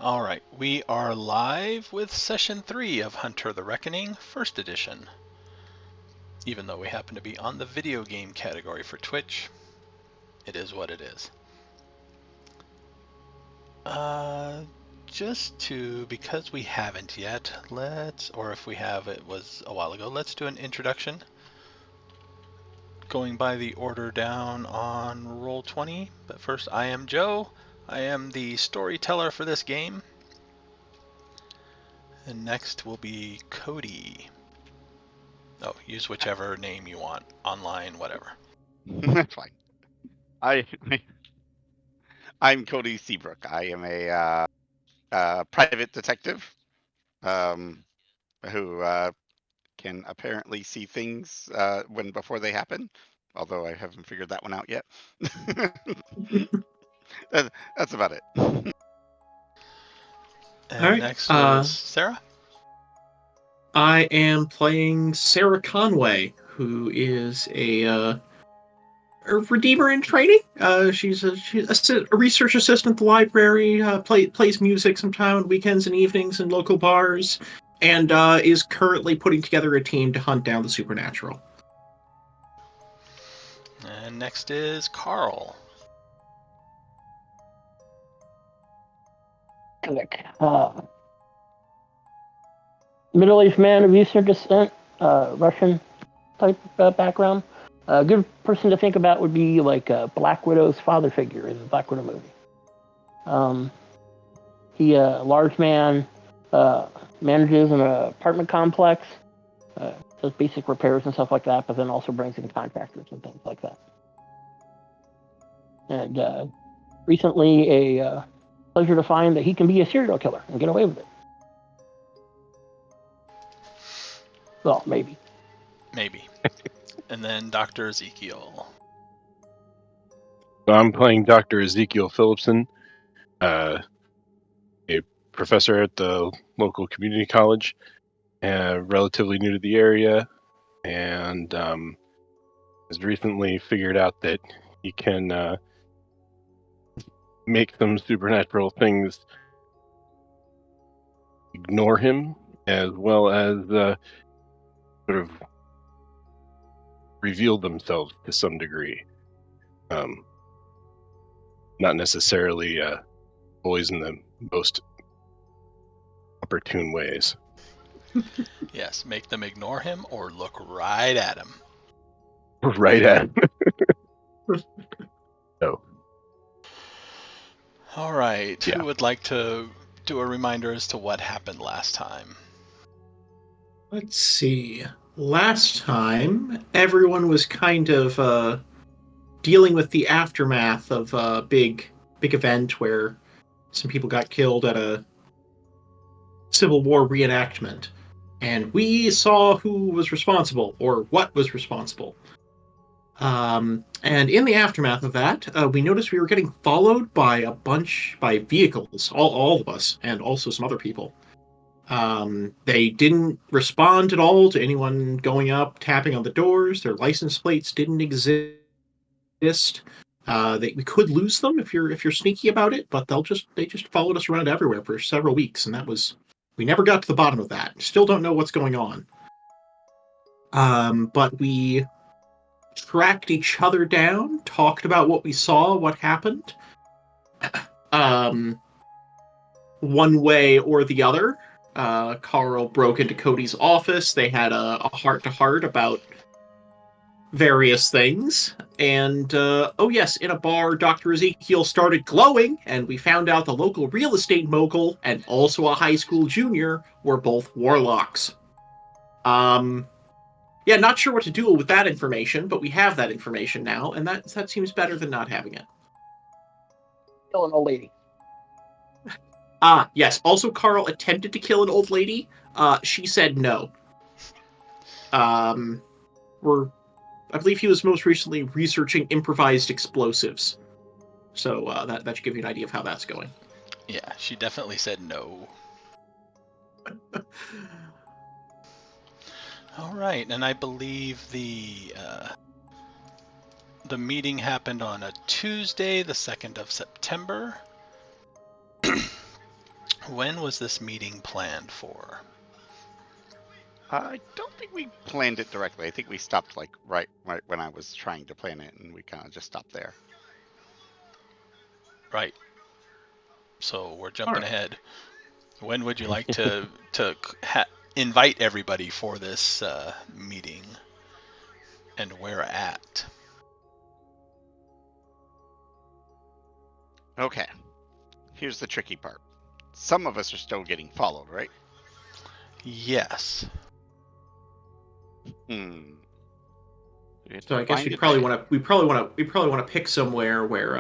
All right, we are live with session 3 of Hunter the Reckoning, first edition. Even though we happen to be on the video game category for Twitch, it is what it is. Because we haven't yet, or if we have, it was a while ago, let's do an introduction. Going by the order down on Roll20, but first I am Joe. I am the storyteller for this game. And next will be Cody. Oh, use whichever name you want, online, whatever. That's fine. I'm Cody Seabrook. I am a private detective who can apparently see things before they happen, although I haven't figured that one out yet. That's about it. And All right, next is Sarah. I am playing Sarah Conway, who is a redeemer in training. She's a research assistant at the library. Plays music sometime on weekends and evenings in local bars, and is currently putting together a team to hunt down the supernatural. And next is Carl. Middle-aged man of Eastern descent, Russian type background. A good person to think about would be like Black Widow's father figure in the Black Widow movie. He a large man, manages an apartment complex, does basic repairs and stuff like that, but then also brings in contractors and things like that. And recently, a pleasure to find that he can be a serial killer and get away with it. Well, maybe. Maybe. And then Dr. Ezekiel. So I'm playing Dr. Ezekiel Phillipson, a professor at the local community college, relatively new to the area, and has recently figured out that he can make some supernatural things ignore him, as well as sort of reveal themselves to some degree. Not necessarily always in the most opportune ways. Yes, make them ignore him or look right at him. Right at him. So. All right, Yeah. Who would like to do a reminder as to what happened last time? Let's see. Last time, everyone was kind of dealing with the aftermath of a big event where some people got killed at a Civil War reenactment. And we saw who was responsible, or what was responsible. And in the aftermath of that, we noticed we were getting followed by vehicles, all of us, and also some other people. They didn't respond at all to anyone going up, tapping on the doors. Their license plates didn't exist. We could lose them if you're sneaky about it, but they just followed us around everywhere for several weeks, and we never got to the bottom of that. Still don't know what's going on. But we tracked each other down, talked about what we saw, what happened. One way or the other. Carl broke into Cody's office. They had a heart-to-heart about various things. And, oh yes, in a bar, Dr. Ezekiel started glowing, and we found out the local real estate mogul and also a high school junior were both warlocks. Yeah, not sure what to do with that information, but we have that information now, and that seems better than not having it. Kill an old lady. Yes. Also, Carl attempted to kill an old lady. She said no. I believe he was most recently researching improvised explosives. So that should give you an idea of how that's going. Yeah, she definitely said no. All right, and I believe the meeting happened on a Tuesday, the 2nd of September. When was this meeting planned for? I don't think we planned it directly. I think we stopped like right when I was trying to plan it, and we kind of just stopped there. Right. So we're All jumping right. ahead. When would you like to invite everybody for this meeting, and where at? Okay. Here's the tricky part. Some of us are still getting followed, right? Yes. Hmm. We have to So I guess find a day. we probably want to pick somewhere where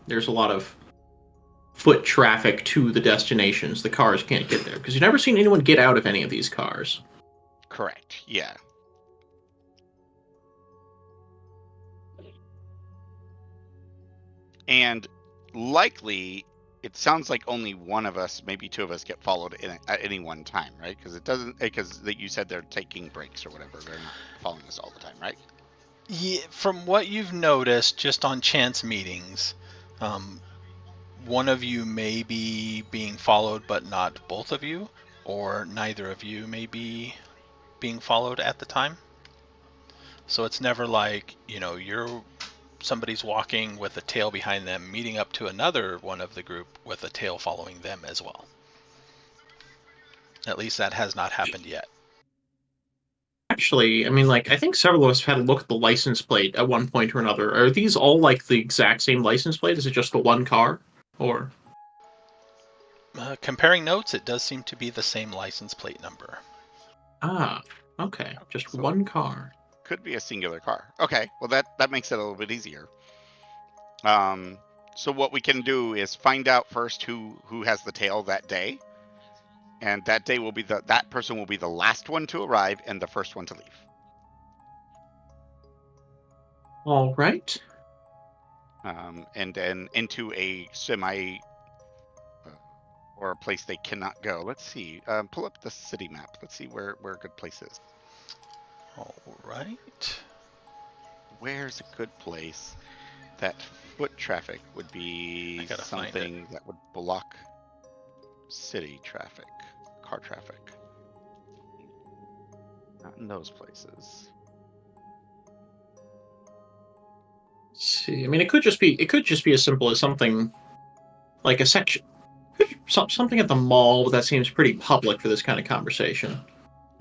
there's a lot of foot traffic to the destinations. The cars can't get there because you've never seen anyone get out of any of these cars. Correct. Yeah. And likely, it sounds like only one of us, maybe two of us, get followed at any one time, right? Because it doesn't. Because you said they're taking breaks or whatever. They're not following us all the time, right? Yeah, from what you've noticed just on chance meetings, um, one of you may be being followed, but not both of you, or neither of you may be being followed at the time. So it's never like, somebody's walking with a tail behind them, meeting up to another one of the group with a tail following them as well. At least that has not happened yet. Actually, I mean, like, I think several of us had a look at the license plate at one point or another. Are these all like the exact same license plate? Is it just the one car? Or Comparing notes, it does seem to be the same license plate number. okay, just So one car. could be a singular car. Okay. Well, that makes it a little bit easier. So what we can do is find out first who has the tail that day, and that day will be that person will be the last one to arrive and the first one to leave. All right. And then into a semi or a place they cannot go. Let's see. Pull up the city map. Let's see where a good place is. All right. Where's a good place that foot traffic would I be gotta find it. something that would block city traffic, car traffic? Not in those places. Let's see, I mean, it could just be as simple as something like a section, something at the mall that seems pretty public for this kind of conversation.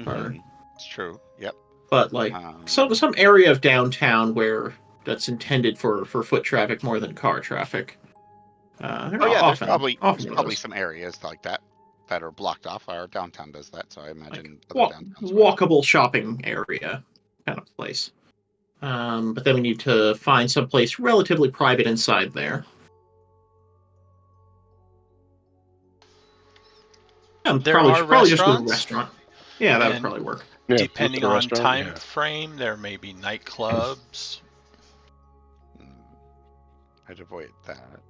Or, It's true. Yep. but like Um, some area of downtown where that's intended for foot traffic more than car traffic. There oh are yeah, there's often probably those. some areas like that that are blocked off. Our downtown does that, so I Like imagine other downtowns will. walkable shopping area kind of place. But then we need to find some place relatively private inside there. There are Probably just go to a restaurants, restaurant. Yeah, that would and probably work. Yeah, let's depending go to a on restaurant. time Yeah. frame, there may be nightclubs. I'd avoid that.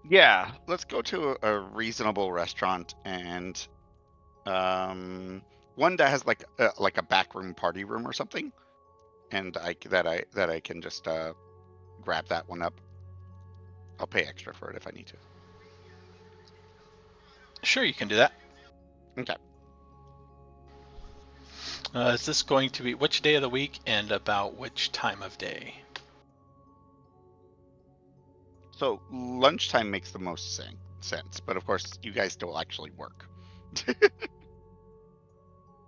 Yeah, let's go to a reasonable restaurant and one that has like a backroom party room or something, and that I can just grab that one up. I'll pay extra for it if I need to. Sure, you can do that. Okay. Is this going to be which day of the week and about which time of day? So lunchtime makes the most sense, but of course you guys still actually work.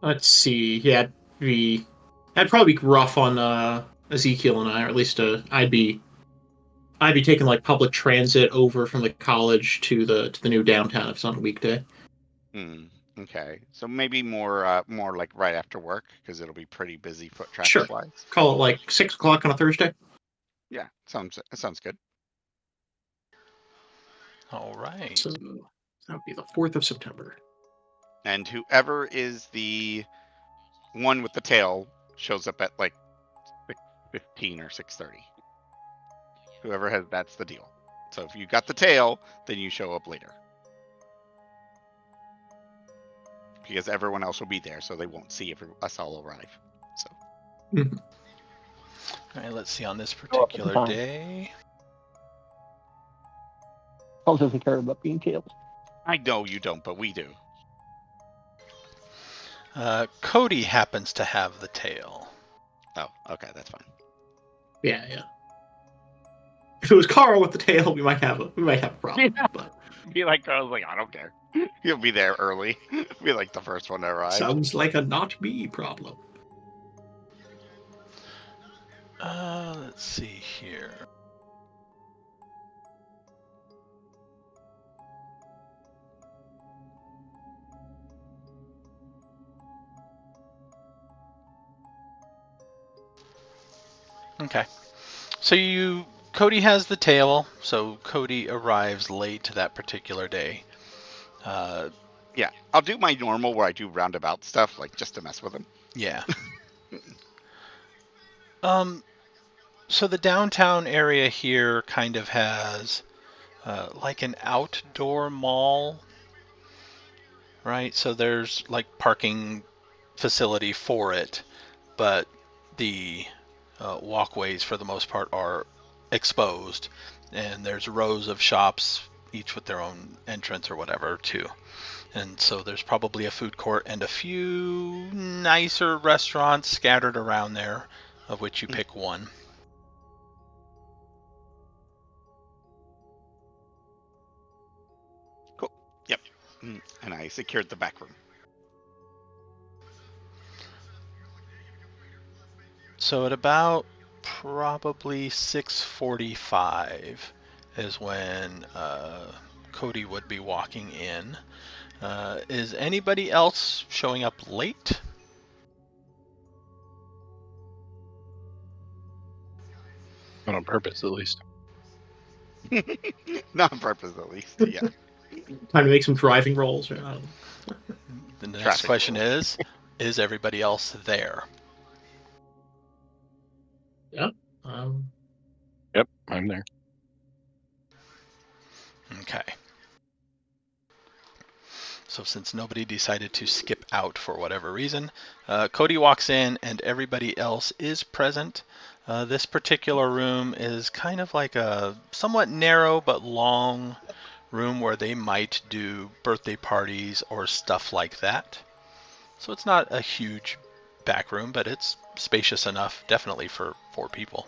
Let's see. Yeah, that'd probably be rough on Ezekiel and I, or at least I'd be taking like public transit over from the college to the new downtown if it's on a weekday. Okay, so maybe more like right after work because it'll be pretty busy foot Sure. traffic wise. Call it like 6 o'clock on a Thursday. Yeah, sounds good. All right. So that would be the 4th of September. And whoever is the one with the tail shows up at like 6:15 or 6:30. Whoever has that's the deal. So if you got the tail, then you show up later. Because everyone else will be there, so they won't see us all arrive. So All right, let's see on this Show up at the particular time. day. Paul doesn't care about being tailed. I know you don't, but we do. Cody happens to have the tail. Oh, okay, that's fine. Yeah, yeah. If it was Carl with the tail, we might have a problem. Yeah. But Be like, I was like, I don't care. He'll be there early. Be like the first one to arrive. sounds like a not me problem. Let's see here. Okay. So Cody has the tail, so Cody arrives late that particular day. Yeah, I'll do my normal where I do roundabout stuff, like just to mess with him. Yeah. So the downtown area here kind of has like an outdoor mall, right? So there's like parking facility for it, but the walkways for the most part are exposed, and there's rows of shops, each with their own entrance or whatever too. And so there's probably a food court and a few nicer restaurants scattered around there, of which you pick one. Cool. Yep. And I secured the back room. So at about probably 6:45 is when Cody would be walking in. Is anybody else showing up late? Not on purpose, at least. Not on purpose, at least. Yeah. Time to make some driving rolls. The next Traffic question rules. is everybody else there? Um, Yep, I'm there. Okay. So since nobody decided to skip out for whatever reason, Cody walks in and everybody else is present. This particular room is kind of like a somewhat narrow but long room where they might do birthday parties or stuff like that. So it's not a huge back room, but it's spacious enough, definitely for 4 people.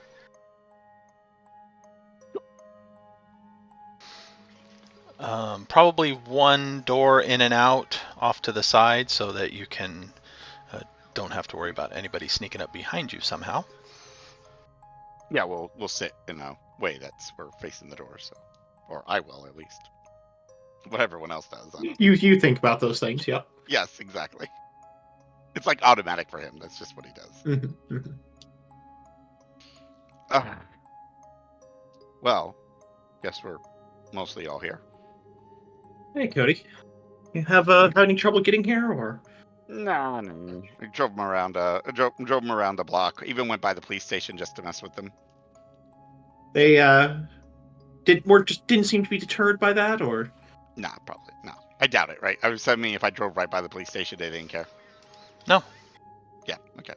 Probably one door in and out off to the side so that you can don't have to worry about anybody sneaking up behind you somehow. Yeah, we'll sit in a way that's we're facing the door, so, or I will at least. What everyone else does. I don't. you think about those things, yep. Yes, exactly. It's like automatic for him. That's just what he does. Well, guess we're mostly all here. Hey, Cody. You have any trouble getting here, or? No. I drove him around. Drove him around the block. Even went by the police station just to mess with them. They didn't seem to be deterred by that, or? Nah, probably no. I doubt it. Right? I was saying if I drove right by the police station, they didn't care. No. Yeah. Okay.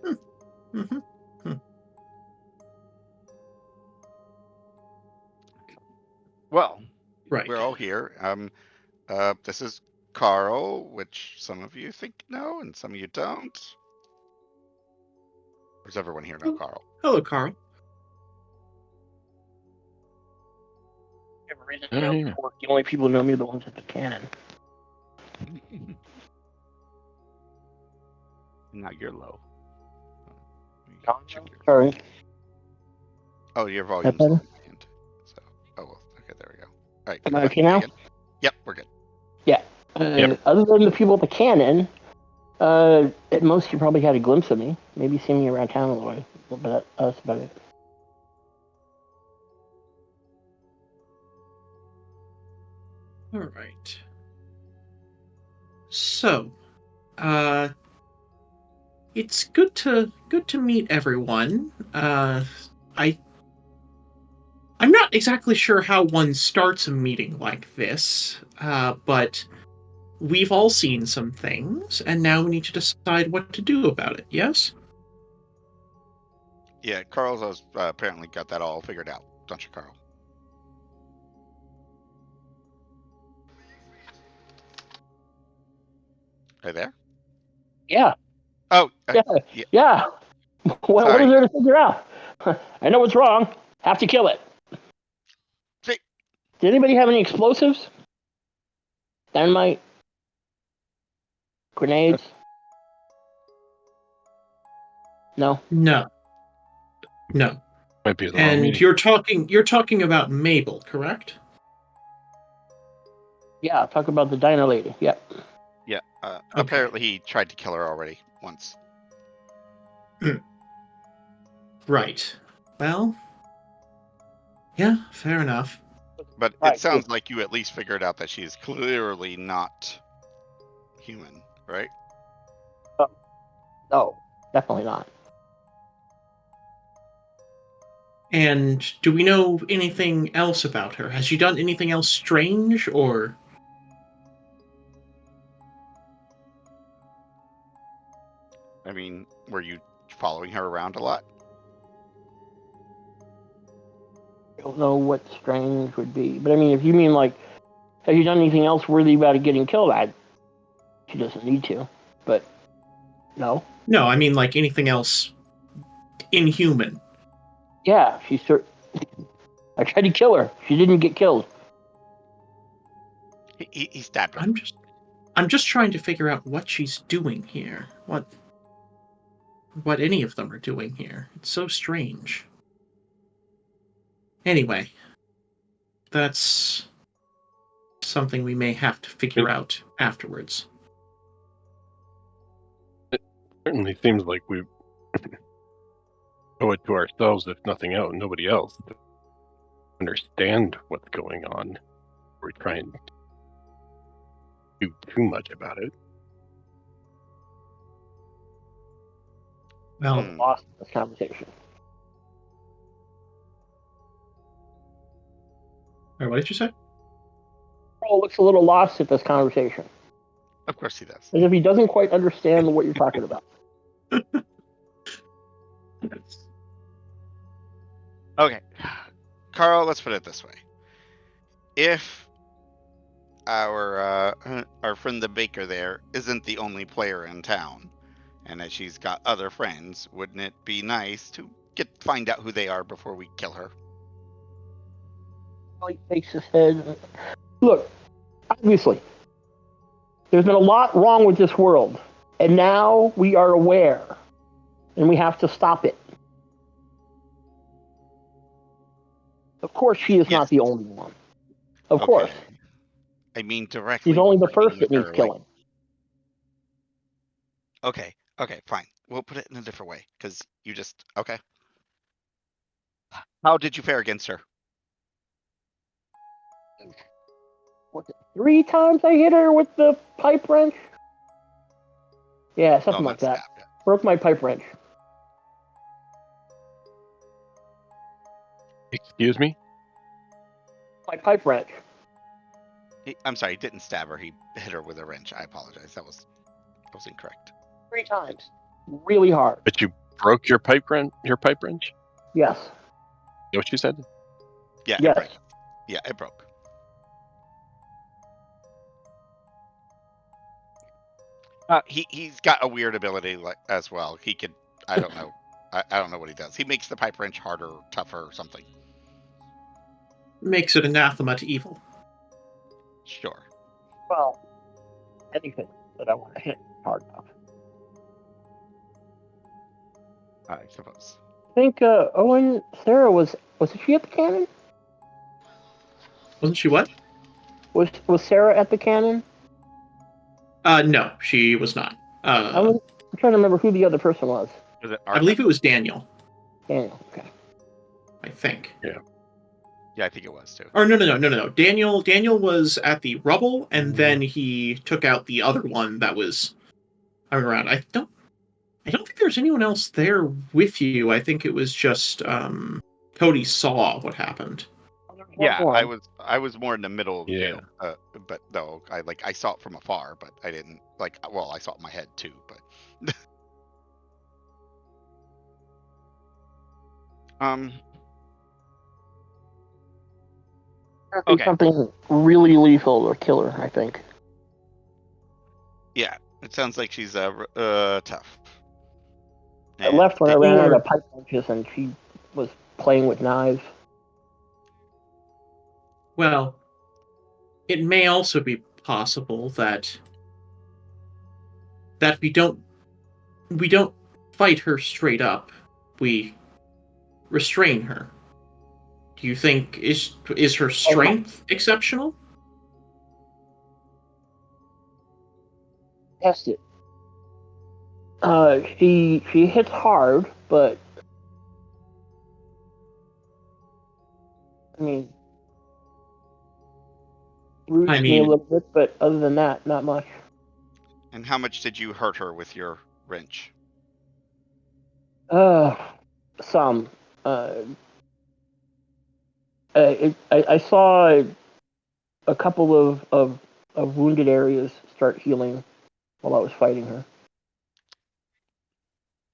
Well, Right. we're all here. This is Carl, which some of you think know, and some of you don't. Or does everyone here know Carl? Hello, Carl. Every reason to know before. The only people who know me are the ones at the cannon. Now you're low. Sorry. Oh, your volume's better? low. So, well, okay, there we go. All right. Am I okay now? Yep, we're good. Yeah. Yep. Other than the people at the cannon, at most you probably had a glimpse of me. Maybe seen me around town a little bit. But that's about it. All right. So, it's good to meet everyone. I'm not exactly sure how one starts a meeting like this, but we've all seen some things, and now we need to decide what to do about it. Yes? Yeah, Carl's has apparently got that all figured out, don't you, Carl? Are you there? Yeah, Oh, yeah, yeah. yeah. What is Sorry. there to figure out? I know what's wrong. Have to kill it. See, Did anybody have any explosives? Dynamite? Grenades? No. No, no. Might be the wrong And meeting. you're talking about Mabel, correct? Yeah, talk about the dino lady. Yeah. yeah. Okay. Apparently, he tried to kill her already once. Right. Well, yeah, fair enough. But it Right. sounds like you at least figured out that she is clearly not human, right? No, definitely not. And do we know anything else about her? Has she done anything else strange, or? I mean, were you following her around a lot? I don't know what strange would be. But I mean, if you mean like, have you done anything else worthy about it getting killed? She doesn't need to. But no. No, I mean like anything else inhuman. Yeah, I tried to kill her. She didn't get killed. He stabbed her. I'm just trying to figure out what she's doing here. What any of them are doing here. It's so strange. Anyway, that's something we may have to figure out afterwards. Certainly seems like we owe it to ourselves, if nothing else, nobody else, to understand what's going on. We're trying to do too much about it. Well, Lost this conversation. or what did you say? Carl looks a little lost at this conversation, Of course he does. as if he doesn't quite understand what you're talking about. Okay, Carl. Let's put it this way: if our friend the baker there isn't the only player in town, and that she's got other friends, wouldn't it be nice to find out who they are before we kill her? He shakes his head. Look, obviously, there's been a lot wrong with this world, and now we are aware, and we have to stop it. Of course, she is Yes. not the only one. Of Okay. course, I mean directly. she's only the working first with that needs her, killing. Okay, fine. We'll put it in a different way, because you just okay. How did you fare against her? Was it 3 times I hit her with the pipe wrench? Yeah, something like that. Stab, yeah. Broke my pipe wrench. Excuse me? My pipe wrench. I'm sorry, he didn't stab her. He hit her with a wrench. I apologize. That was incorrect. 3 times. Really hard. But you broke your pipe wrench? Yes. You know what you said? Yeah, Yes. it broke. Yeah, it broke. He's got a weird ability as well. He could, I don't know. I don't know what he does. He makes the pipe wrench harder, tougher, or something. Makes it anathema to evil. Sure. Well, anything that I want to hit hard enough. I suppose. I think Owen, Sarah was she at the cannon? Wasn't she what? Was Sarah at the cannon? No, she was not. I'm trying to remember who the other person was. Was it I believe it was Daniel. Daniel. Okay. I think. Yeah, I think it was too. Or no. Daniel was at the rubble, and then he took out the other one that was around. I don't think there's anyone else there with you. I think it was just Cody saw what happened. Yeah, I was more in the middle of the jail. But no, I saw it from afar, but I didn't I saw it in my head too, but That'd be Okay. something really lethal or killer, I think. Yeah, it sounds like she's tough. I And left when I it- ran out Or- of pipe wrenches and she was playing with knives. Well, it may also be possible that we don't fight her straight up. We restrain her. Do you think is her strength exceptional? Test it. She hits hard, but I mean, I bruised me a mean, little bit, but other than that, not much. and how much did you hurt her with your wrench? Uh, some. Uh, I saw a couple of wounded areas start healing while I was fighting her.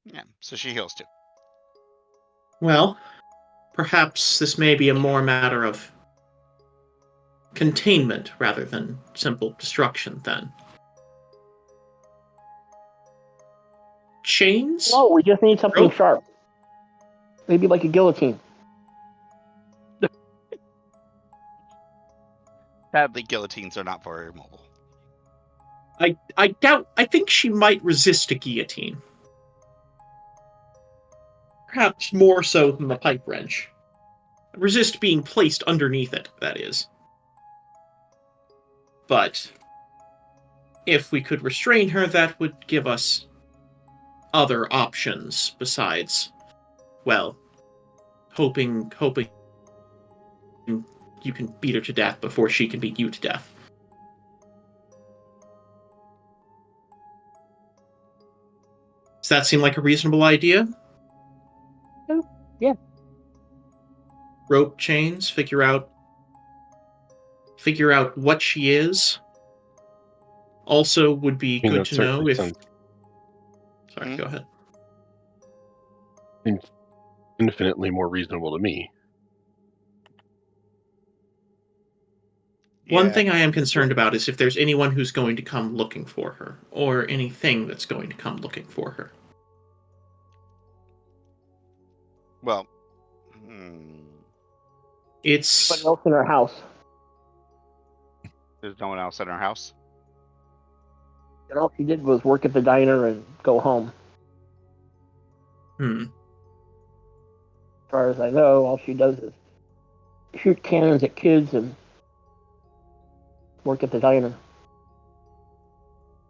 Yeah, so she heals too. well, perhaps this may be a more matter of containment rather than simple destruction then. Chains? No, we just need something Rope? sharp. Maybe like a guillotine. Sadly, guillotines are not very mobile. I think she might resist a guillotine. Perhaps more so than the pipe wrench. Resist being placed underneath it, that is. But if we could restrain her, that would give us other options besides, well, hoping you can beat her to death before she can beat you to death. Does that seem like a reasonable idea? Yeah. Rope chains, figure out what she is. Also would be You know, good it to know certainly if sounds sorry, go ahead. infinitely more reasonable to me. One Yeah. thing I am concerned about is if there's anyone who's going to come looking for her, or anything that's going to come looking for her. Well, It's Somebody else in her house. there's no one else in her house. And all she did was work at the diner and go home. hmm. As far as I know, all she does is shoot cannons at kids and work at the diner.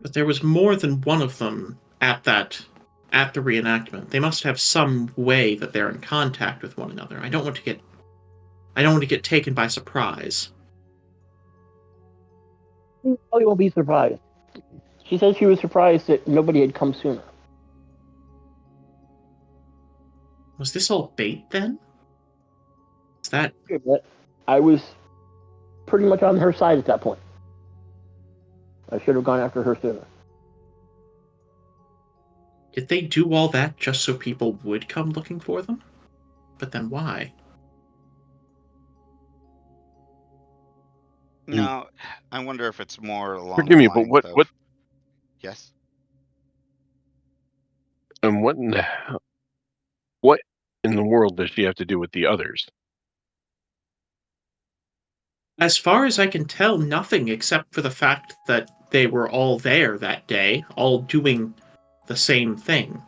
But there was more than one of them at the reenactment. They must have some way that they're in contact with one another. I don't want to get taken by surprise. You probably won't be surprised. She said she was surprised that nobody had come sooner. Was this all bait then? Is that But I was pretty much on her side at that point. I should have gone after her sooner. did they do all that just so people would come looking for them? But then why? No, I wonder if it's more along Forgive the me, but lines of yes. what what in the world does she have to do with the others? As far as I can tell, nothing except for the fact that they were all there that day, all doing the same thing.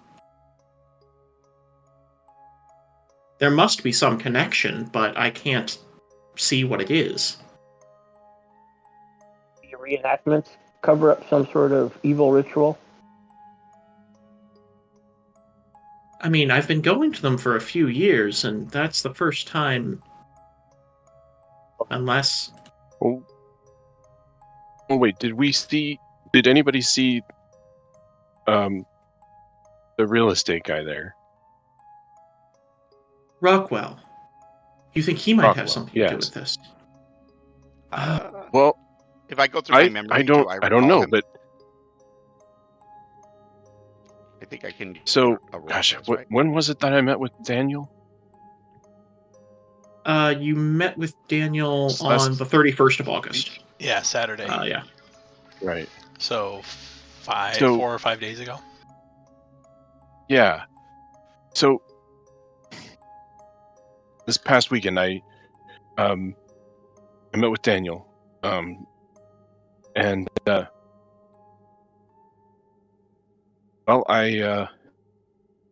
There must be some connection, but I can't see what it is. The reenactments cover up some sort of evil ritual. I mean, I've been going to them for a few years, and that's the first time. Unless. Oh, wait, did anybody see the real estate guy there? Rockwell. You think he might have Rockwell, something to do yes. with this? Well, If I go through my memory, do I I don't recall know, him? but I think I can. so a roll gosh, for this, right? when was it that I met with Daniel? You met with Daniel Last- on the 31st of August. Yeah, Saturday. Yeah. Right. So So- 4 or 5 days ago. Yeah. So this past weekend, I met with Daniel, and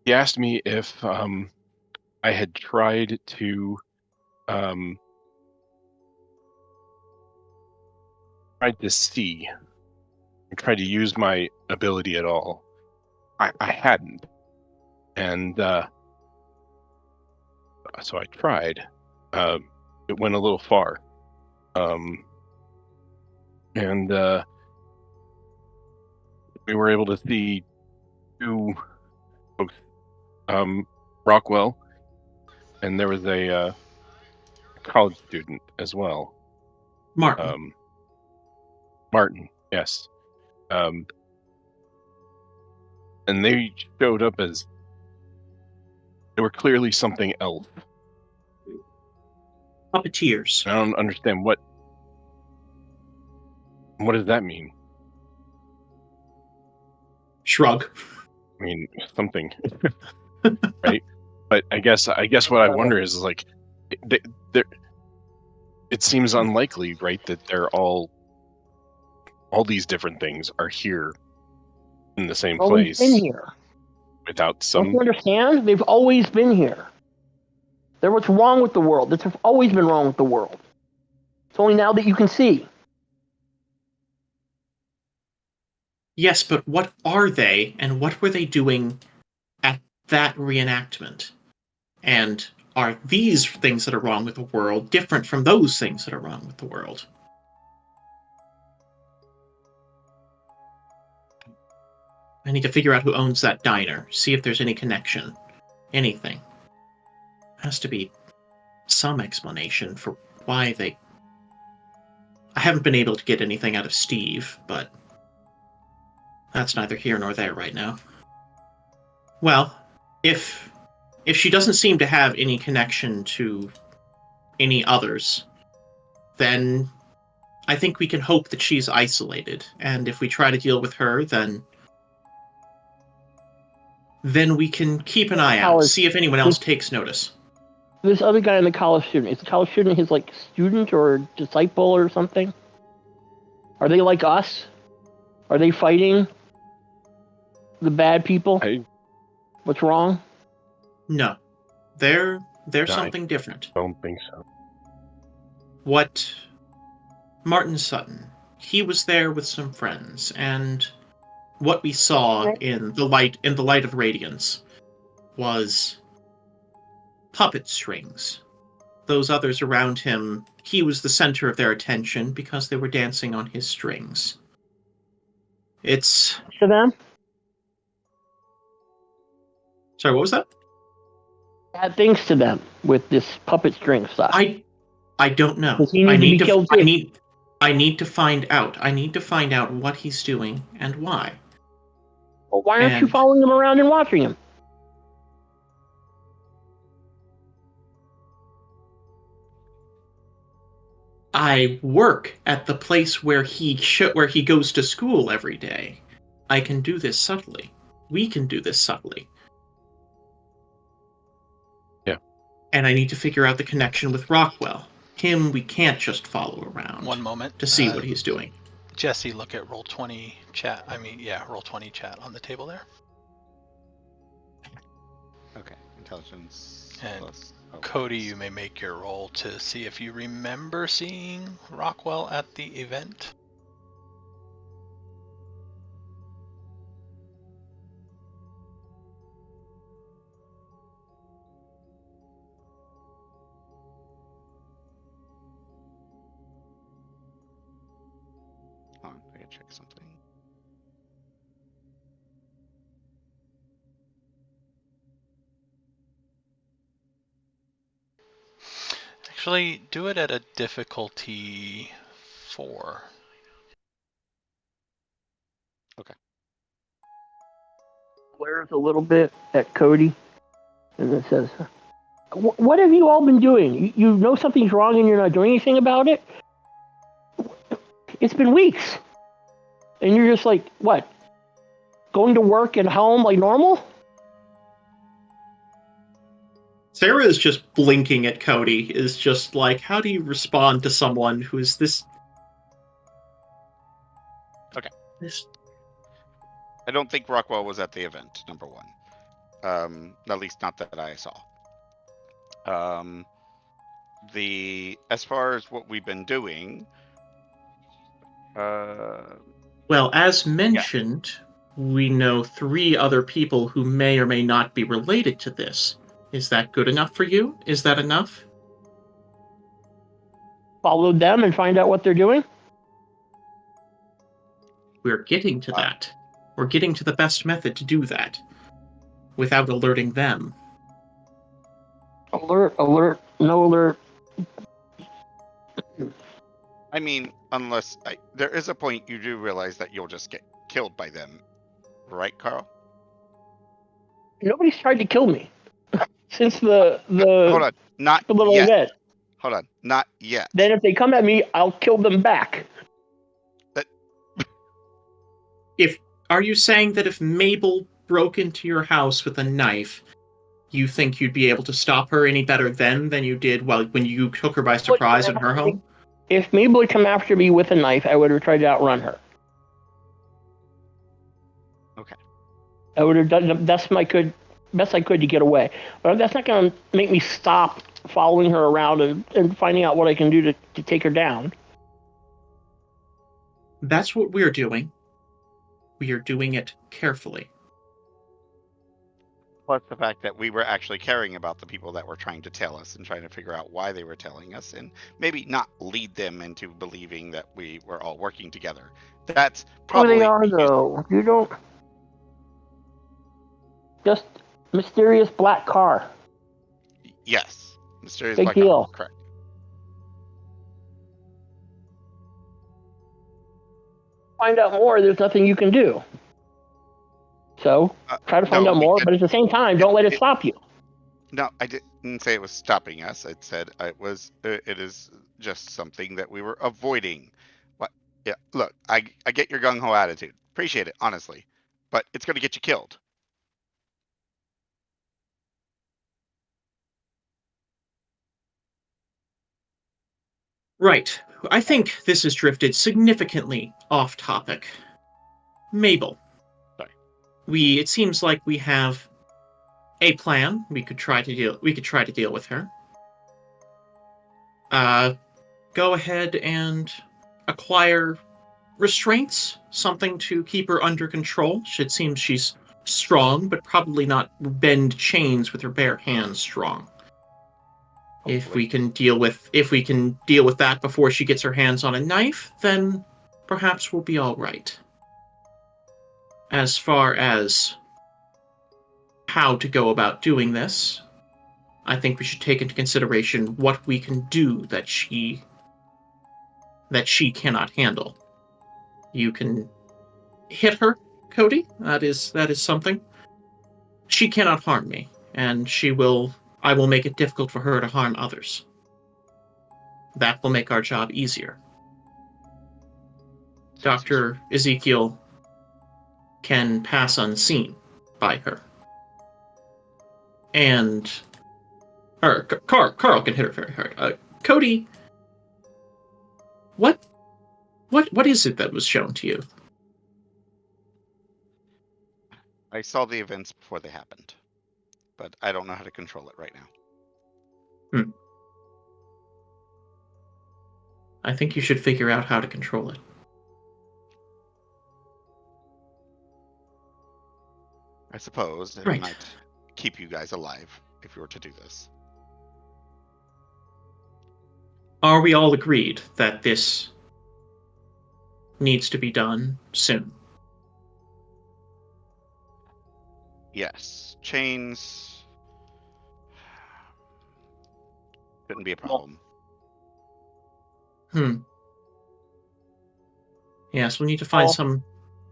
he asked me if I had tried to see, or tried to use my ability at all. I hadn't, and so I tried. It went a little far, and we were able to see two folks, Rockwell, and there was a college student as well, Martin. Martin. Yes, and they showed up as they were clearly something else. Puppeteers. I don't understand what does that mean? Shrug. I mean, something, right? But I guess what I wonder is like, they it seems unlikely, right, that they're all these different things are here in the same Always place been here. without Don't some. you understand? They've always been here. They're what's wrong with the world. That's what's always been wrong with the world. It's only now that you can see. Yes, but what are they, and what were they doing at that reenactment? And are these things that are wrong with the world different from those things that are wrong with the world? I need to figure out who owns that diner, see if there's any connection. Anything. Has to be some explanation for why they... I haven't been able to get anything out of Steve, but that's neither here nor there right now. Well, if she doesn't seem to have any connection to any others, then I think we can hope that she's isolated. And if we try to deal with her, then we can keep an eye out, see if anyone else takes notice. This other guy in the college student, is the college student his like student or disciple or something? Are they like us? Are they fighting the bad people? What's wrong? No. They're something different. Don't think so. What Martin Sutton, he was there with some friends, and what we saw in the light of radiance was puppet strings. Those others around him, he was the center of their attention because they were dancing on his strings. It's... To them? Sorry, what was that? Bad things to them with this puppet string stuff. I don't know. Does he need to be killed too? I need to find out. I need to find out what he's doing and why. Well, why aren't you following him around and watching him? I work at the place where he goes to school every day. I can do this subtly. We can do this subtly. Yeah. And I need to figure out the connection with Rockwell. Him, we can't just follow around. One moment. To see what he's doing. Jesse, look at Roll20 chat. Roll20 chat on the table there. Okay, intelligence. And plus, Cody, you may make your roll to see if you remember seeing Rockwell at the event. Hold on, I gotta check something. Actually, do it at a difficulty 4. Okay. Glares a little bit at Cody, and it says, What have you all been doing? You know something's wrong and you're not doing anything about it? It's been weeks. And you're just like, what? Going to work and home like normal? Sarah is just blinking at Cody, is just like, how do you respond to someone who's this... Okay. This... I don't think Rockwell was at the event, number one. At least not that I saw. As far as what we've been doing, Well, as mentioned, we know 3 other people who may or may not be related to this. Is that good enough for you? Is that enough? Follow them and find out what they're doing? We're getting to that. We're getting to the best method to do that. Without alerting them. Alert, no alert. I mean, unless there is a point you do realize that you'll just get killed by them, right, Carl? Nobody's tried to kill me since the Hold on, not little yet. event. Hold on, not yet. Then if they come at me, I'll kill them back. Are you saying that if Mabel broke into your house with a knife, you think you'd be able to stop her any better then than you did when you took her by surprise in her home? If Mabel had come after me with a knife, I would have tried to outrun her. Okay. I would have done the best I could to get away. But that's not going to make me stop following her around and finding out what I can do to take her down. That's what we're doing. We are doing it carefully. Plus the fact that we were actually caring about the people that were trying to tell us and trying to figure out why they were telling us and maybe not lead them into believing that we were all working together. That's probably... Who they are, though. You don't... Just mysterious black car. Yes. Mysterious Big black deal. car. Correct. Find out more, there's nothing you can do. So, try to find out more, but at the same time, don't let it stop you. No, I didn't say it was stopping us. I said it is just something that we were avoiding. What? Yeah, look, I get your gung-ho attitude. Appreciate it, honestly. But it's going to get you killed. Right. I think this has drifted significantly off topic. Mabel. Sorry. It seems like we have a plan. We could try to deal with her. Go ahead and acquire restraints, something to keep her under control. It seems she's strong, but probably not bend chains with her bare hands strong. If we can deal with that before she gets her hands on a knife, then perhaps we'll be all right. As far as how to go about doing this, I think we should take into consideration what we can do that she cannot handle. You can hit her, Cody. That is something. She cannot harm me, and I will make it difficult for her to harm others. That will make our job easier. Dr. Ezekiel can pass unseen by her. And Carl can hit her very hard. Cody, what is it that was shown to you? I saw the events before they happened, but I don't know how to control it right now. I think you should figure out how to control it. I suppose it might keep you guys alive if you were to do this. Are we all agreed that this needs to be done soon? Yes. Chains couldn't be a problem. Yes, we need to find some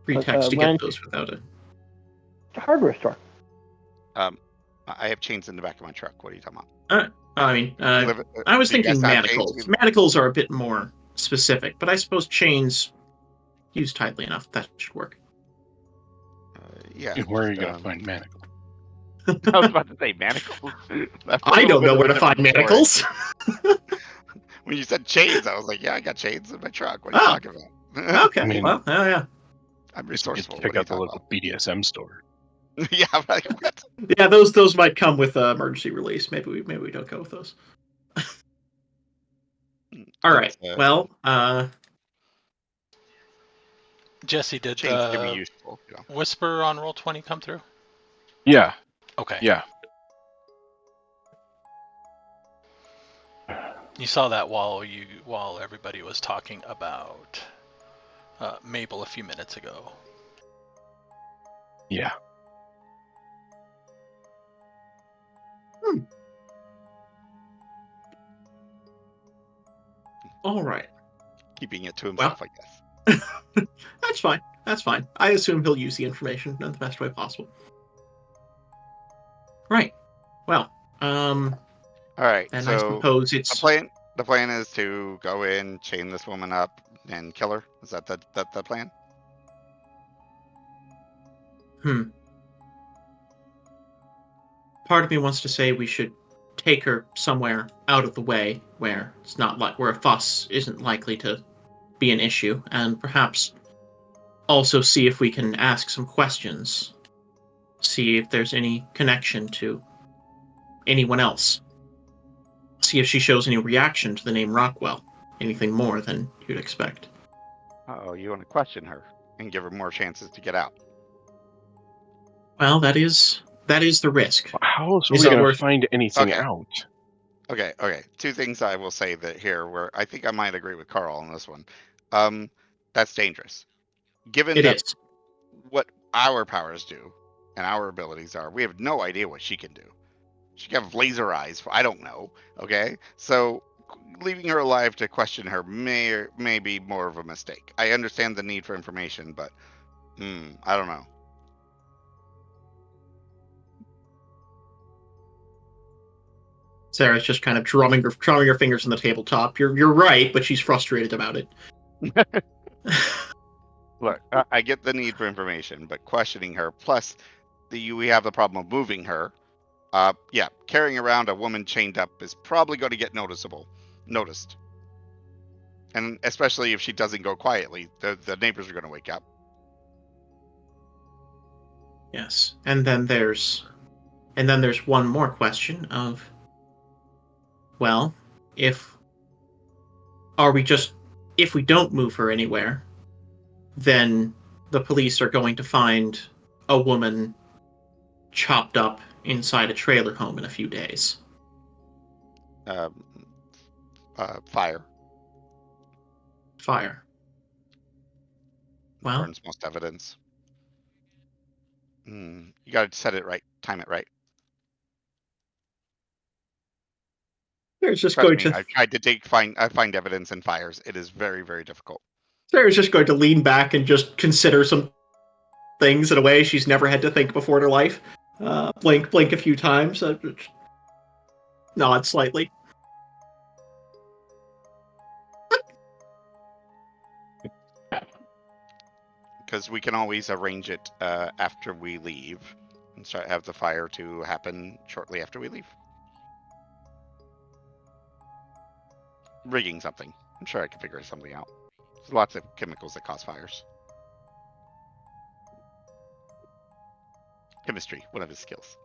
pretext to get those without it. It's a hardware store. I have chains in the back of my truck. What are you talking about? I mean, Live- I was do you guys thinking have chains? manacles. Manacles are a bit more specific, but I suppose chains used tightly enough that should work. Yeah. Where are you just, gonna find manacles? I was about to say manacles. That's a I little don't bit know of where a to find different story. manacles. When you said chains, I was like, yeah, I got chains in my truck. What are you Oh. talking about? Okay, I mean, well, yeah. I'm just get resourceful. to What check are you out the talking local BDSM store. about? Yeah, right. What? Yeah, those might come with emergency release. Maybe we don't go with those. All right. It's, Well, Jesse, did chains can be the useful. You know. whisper on roll 20 come through? Yeah, Okay. yeah. You saw that while everybody was talking about Mabel a few minutes ago. Yeah. all right. Keeping it to himself, I guess. That's fine. That's fine. I assume he'll use the information in the best way possible. Right. Well, All right. and I So suppose the it's plan is to go in, chain this woman up, and kill her. Is that the plan? part of me wants to say we should take her somewhere out of the way where it's not like where a fuss isn't likely to be an issue, and perhaps also see if we can ask some questions, see if there's any connection to anyone else, see if she shows any reaction to the name Rockwell, anything more than you'd expect. Oh, you want to question her and give her more chances to get out? Well, that is the risk. How else are Is we it gonna worth- find anything Okay. out? Okay. Two things I will say that here, where I think I might agree with Carl on this one. That's dangerous. Given It that is. what our powers do and our abilities are, we have no idea what she can do. She can have laser eyes. I don't know. Okay, so leaving her alive to question her may be more of a mistake. I understand the need for information, but I don't know. Sarah's just kind of drumming her fingers on the tabletop. You're right, but she's frustrated about it. Look, I get the need for information, but questioning her, plus we have the problem of moving her. Yeah, carrying around a woman chained up is probably going to get noticed. And especially if she doesn't go quietly, the neighbors are going to wake up. Yes, and then there's one more question of, well, if we don't move her anywhere, then the police are going to find a woman chopped up inside a trailer home in a few days. Fire. Well, Burns most evidence. You got to set it right, time it right. Sarah's just Trust going me, to I've tried to I find evidence in fires. It is very, very difficult. Sarah's just going to lean back and just consider some things in a way she's never had to think before in her life. Blink a few times. Nod slightly. Because we can always arrange it after we leave and have the fire to happen shortly after we leave. Rigging something. I'm sure I can figure something out. There's lots of chemicals that cause fires. Chemistry, one of his skills.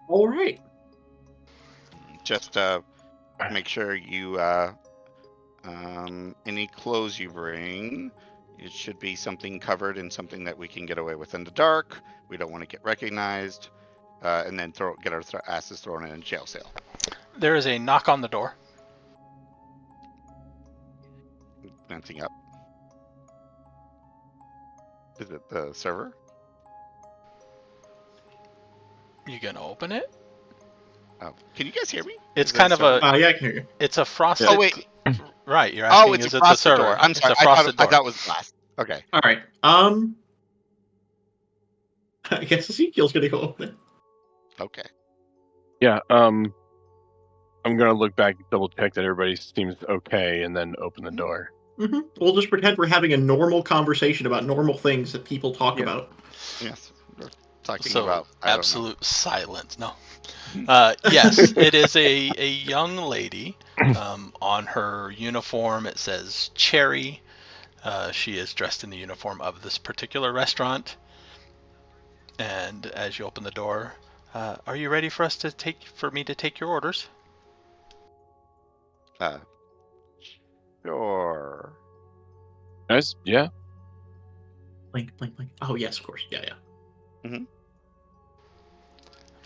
All right. Just make sure you any clothes you bring, it should be something covered and something that we can get away with in the dark. We don't want to get recognized, and then get our asses thrown in a jail cell. There is a knock on the door. Glancing up. Is it the server? You gonna open it? Oh, can you guys hear me? It's Is kind it of a. Yeah, I can hear you. It's a frosted. Oh wait. Right, you're asking. Oh, it's is a it the frosted server? door. I'm It's sorry. a frosted door. I thought it was glass. Okay. All right. I guess Ezekiel's gonna go over there. Okay. Yeah. I'm gonna look back, double check that everybody seems okay, and then open the door. Mm-hmm. We'll just pretend we're having a normal conversation about normal things that people talk Yeah. about. Yes. We're talking So about I don't know. absolute silence. No. Yes, it is a young lady. On her uniform, it says Cherry. She is dressed in the uniform of this particular restaurant. And as you open the door, are you ready for me to take your orders? Sure. Guys, yeah. Blink, blink, blink. Oh yes, of course. Yeah.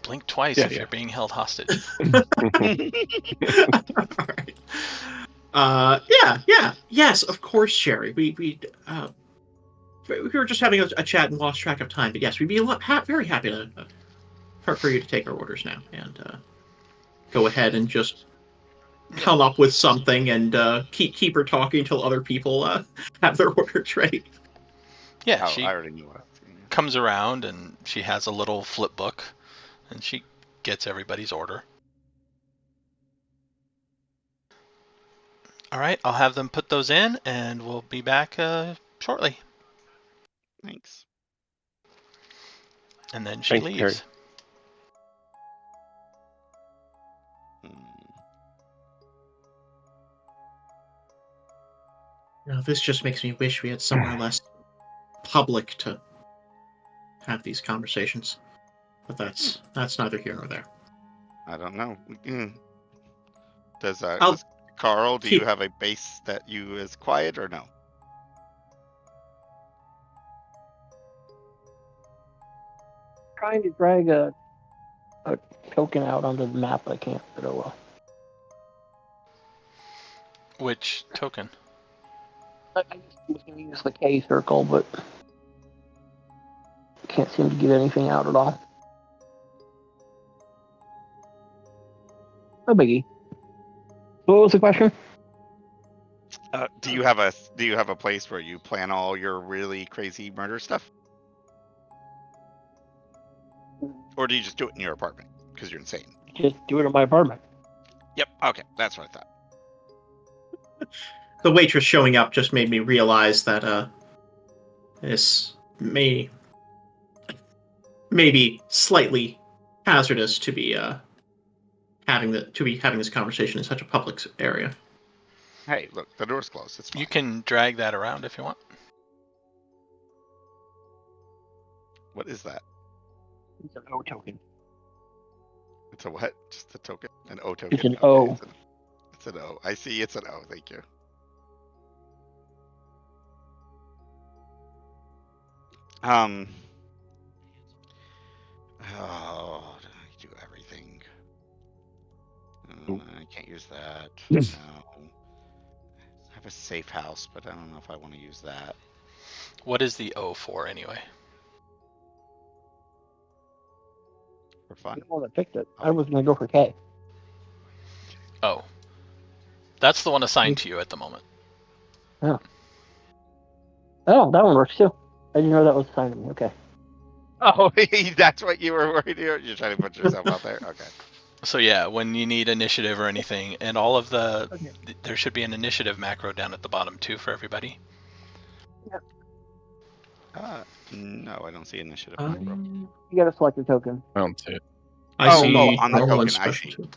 Blink twice Yeah, if yeah. you're being held hostage. All right. Yeah. Yes, of course, Sherry. We were just having a chat and lost track of time. But yes, we'd be very happy to for you to take our orders now and go ahead and just come up with something and keep her talking until other people have their orders ready. Yeah, Oh, she I already knew what. comes around and she has a little flip book and she gets everybody's order. All right, I'll have them put those in and we'll be back shortly. Thanks. And then she Thanks, leaves. Terry. This just makes me wish we had somewhere less public to have these conversations. But that's neither here nor there. I don't know. Does I'll Carl? Do keep- you have a base that you is quiet or no? Trying to drag a token out onto the map, I can't. But oh well. Which token? I was going to use the K circle, but can't seem to get anything out at all. No biggie. What was the question? Do you have a place where you plan all your really crazy murder stuff, or do you just do it in your apartment because you're insane? Just do it in my apartment. Yep. Okay, that's what I thought. The waitress showing up just made me realize that this may be slightly hazardous to be having this conversation in such a public area. Hey, look, the door's closed. It's fine. You can drag that around if you want. What is that? It's an O token. It's a what? Just a token? An O token? It's an Okay, O. It's an O. I see. It's an O. Thank you. Oh, did I do everything? I can't use that. No. I have a safe house, but I don't know if I want to use that. What is the O for anyway? For fun. I'm the one that picked it. I was going to go for K. Oh. That's the one assigned to you at the moment. Oh, that one works too. I didn't know that was assigned to me. Okay. Oh, that's what you were worried about? You're trying to put yourself out there? Okay. So yeah, when you need initiative or anything, and all of there should be an initiative macro down at the bottom too for everybody. No, I don't see initiative. You got to select a token. I don't see it. I see on the normal and token, I special see. too.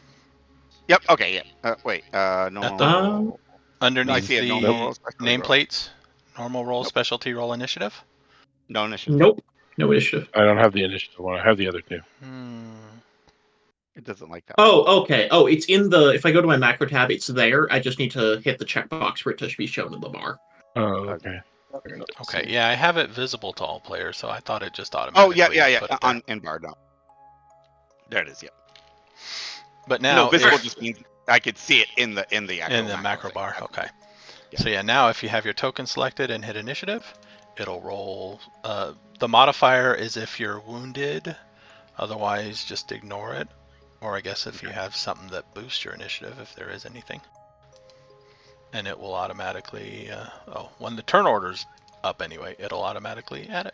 Yep. Okay. Yeah. Wait. Normal. Underneath I see it. the Normal roll, specialty roll. nameplates, normal roll, Nope. specialty roll, initiative. No initiative. Nope, no initiative. I don't have the initiative one. I have the other two. It doesn't like that. Oh, okay. Oh, it's in the. If I go to my macro tab, it's there. I just need to hit the checkbox for it to be shown in the bar. Oh, okay. Okay, yeah, I have it visible to all players, so I thought it just automatically. Oh yeah. put it there. On in bar. No. There it is. Yep. But now No, visible just means I could see it in the actual in the macro thing. bar. Okay. Yeah. So yeah, now if you have your token selected and hit initiative, it'll roll. The modifier is if you're wounded. Otherwise, just ignore it. Or I guess if you have something that boosts your initiative, if there is anything. And it will automatically, when the turn order's up anyway. It'll automatically add it.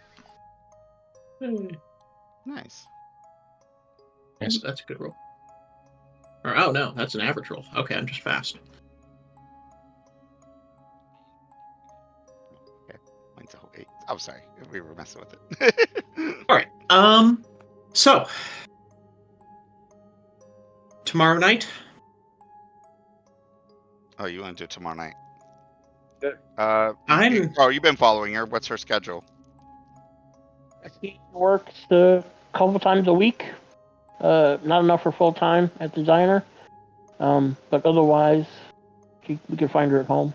Nice. Yes. That's a good roll. Or, oh no, that's an average roll. Okay, I'm just fast. Mine's a whole 8. I'm sorry, we were messing with it. All right. So tomorrow night. Oh, you want to do it tomorrow night? I'm You've been following her. What's her schedule? She works a couple times a week. Not enough for full time at the diner. But otherwise, we can find her at home.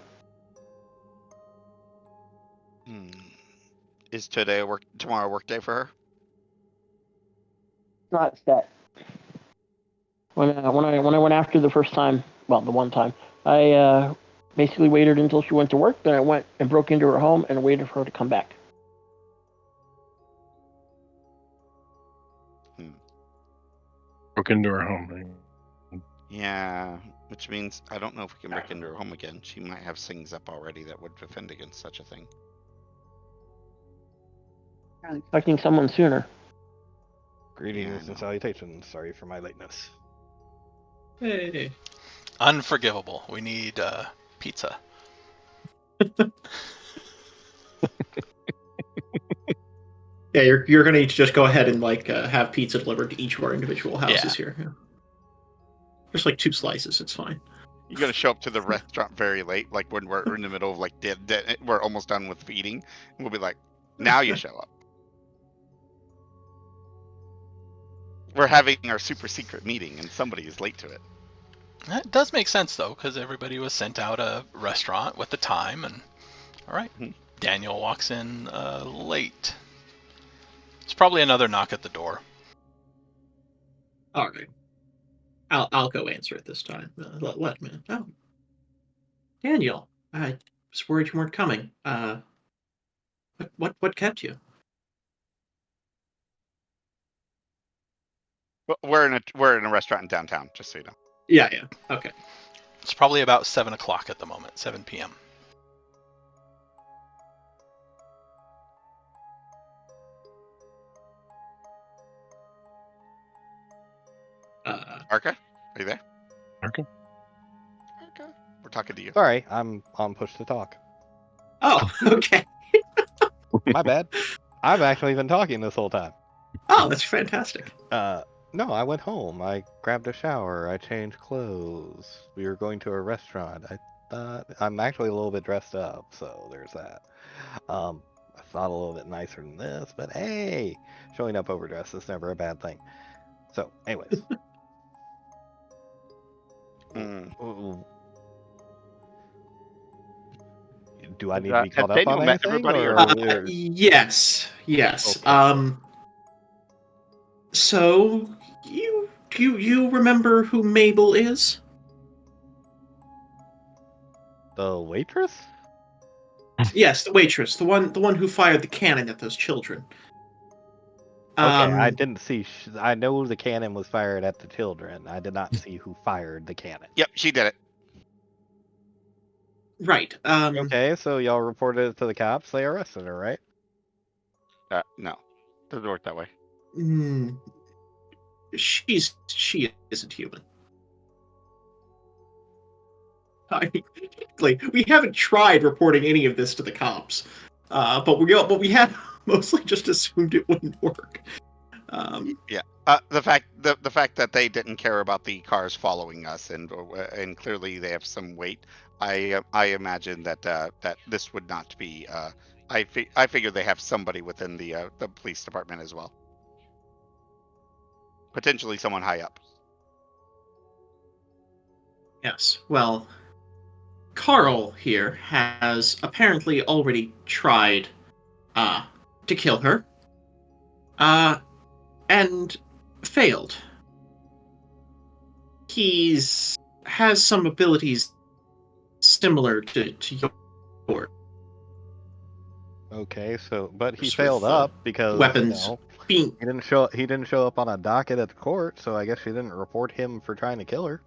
Is tomorrow a work day for her? Not set. When I went after the first time, well, the one time, I basically waited until she went to work. Then I went and broke into her home and waited for her to come back. Broke into her home. Right? Yeah, which means I don't know if we can break into her home again. She might have things up already that would defend against such a thing. I'm expecting someone sooner. Greetings and salutations. Sorry for my lateness. Hey. Unforgivable. We need pizza. Yeah, you're gonna need to just go ahead and have pizza delivered to each of our individual houses here. Yeah. Just like 2 slices, it's fine. You're gonna show up to the restaurant very late, like when we're in the middle of we're almost done with feeding, and we'll be like, "Now you show up." We're having our super secret meeting, and somebody is late to it. That does make sense though, because everybody was sent out a restaurant with the time, and all right, Daniel walks in late. It's probably another knock at the door. All right. I'll go answer it this time. Let me. Oh, Daniel, I was worried you weren't coming. What kept you? We're in a restaurant in downtown, just so you know. Yeah. Okay. It's probably about 7 o'clock at the moment, 7 p.m. Arca, are you there? Okay. Okay. We're talking to you. Sorry, I'm on push to talk. Oh, okay. My bad. I've actually been talking this whole time. Oh, that's fantastic. No, I went home. I grabbed a shower. I changed clothes. We were going to a restaurant. I thought I'm actually a little bit dressed up, so there's that. I thought a little bit nicer than this, but hey, showing up overdressed is never a bad thing. So, anyways. Do I need to be caught up on anything? Everybody Or... Yes. Okay. So you remember who Mabel is? The waitress? Yes, the waitress, the one who fired the cannon at those children. Okay, I didn't see. I know the cannon was fired at the children. I did not see who fired the cannon. Yep, she did it. Right. Okay, so y'all reported it to the cops. They arrested her, right? No, doesn't work that way. She isn't human. I mean, we haven't tried reporting any of this to the cops, but we have mostly just assumed it wouldn't work. Yeah. The fact that they didn't care about the cars following us, and clearly they have some weight. I imagine that this would not be. I figure they have somebody within the police department as well. Potentially someone high up. Yes. Well, Carl here has apparently already tried to kill her. And failed. Has some abilities similar to yours. Okay, so but he failed up because weapons he didn't show up on a docket at the court, so I guess she didn't report him for trying to kill her.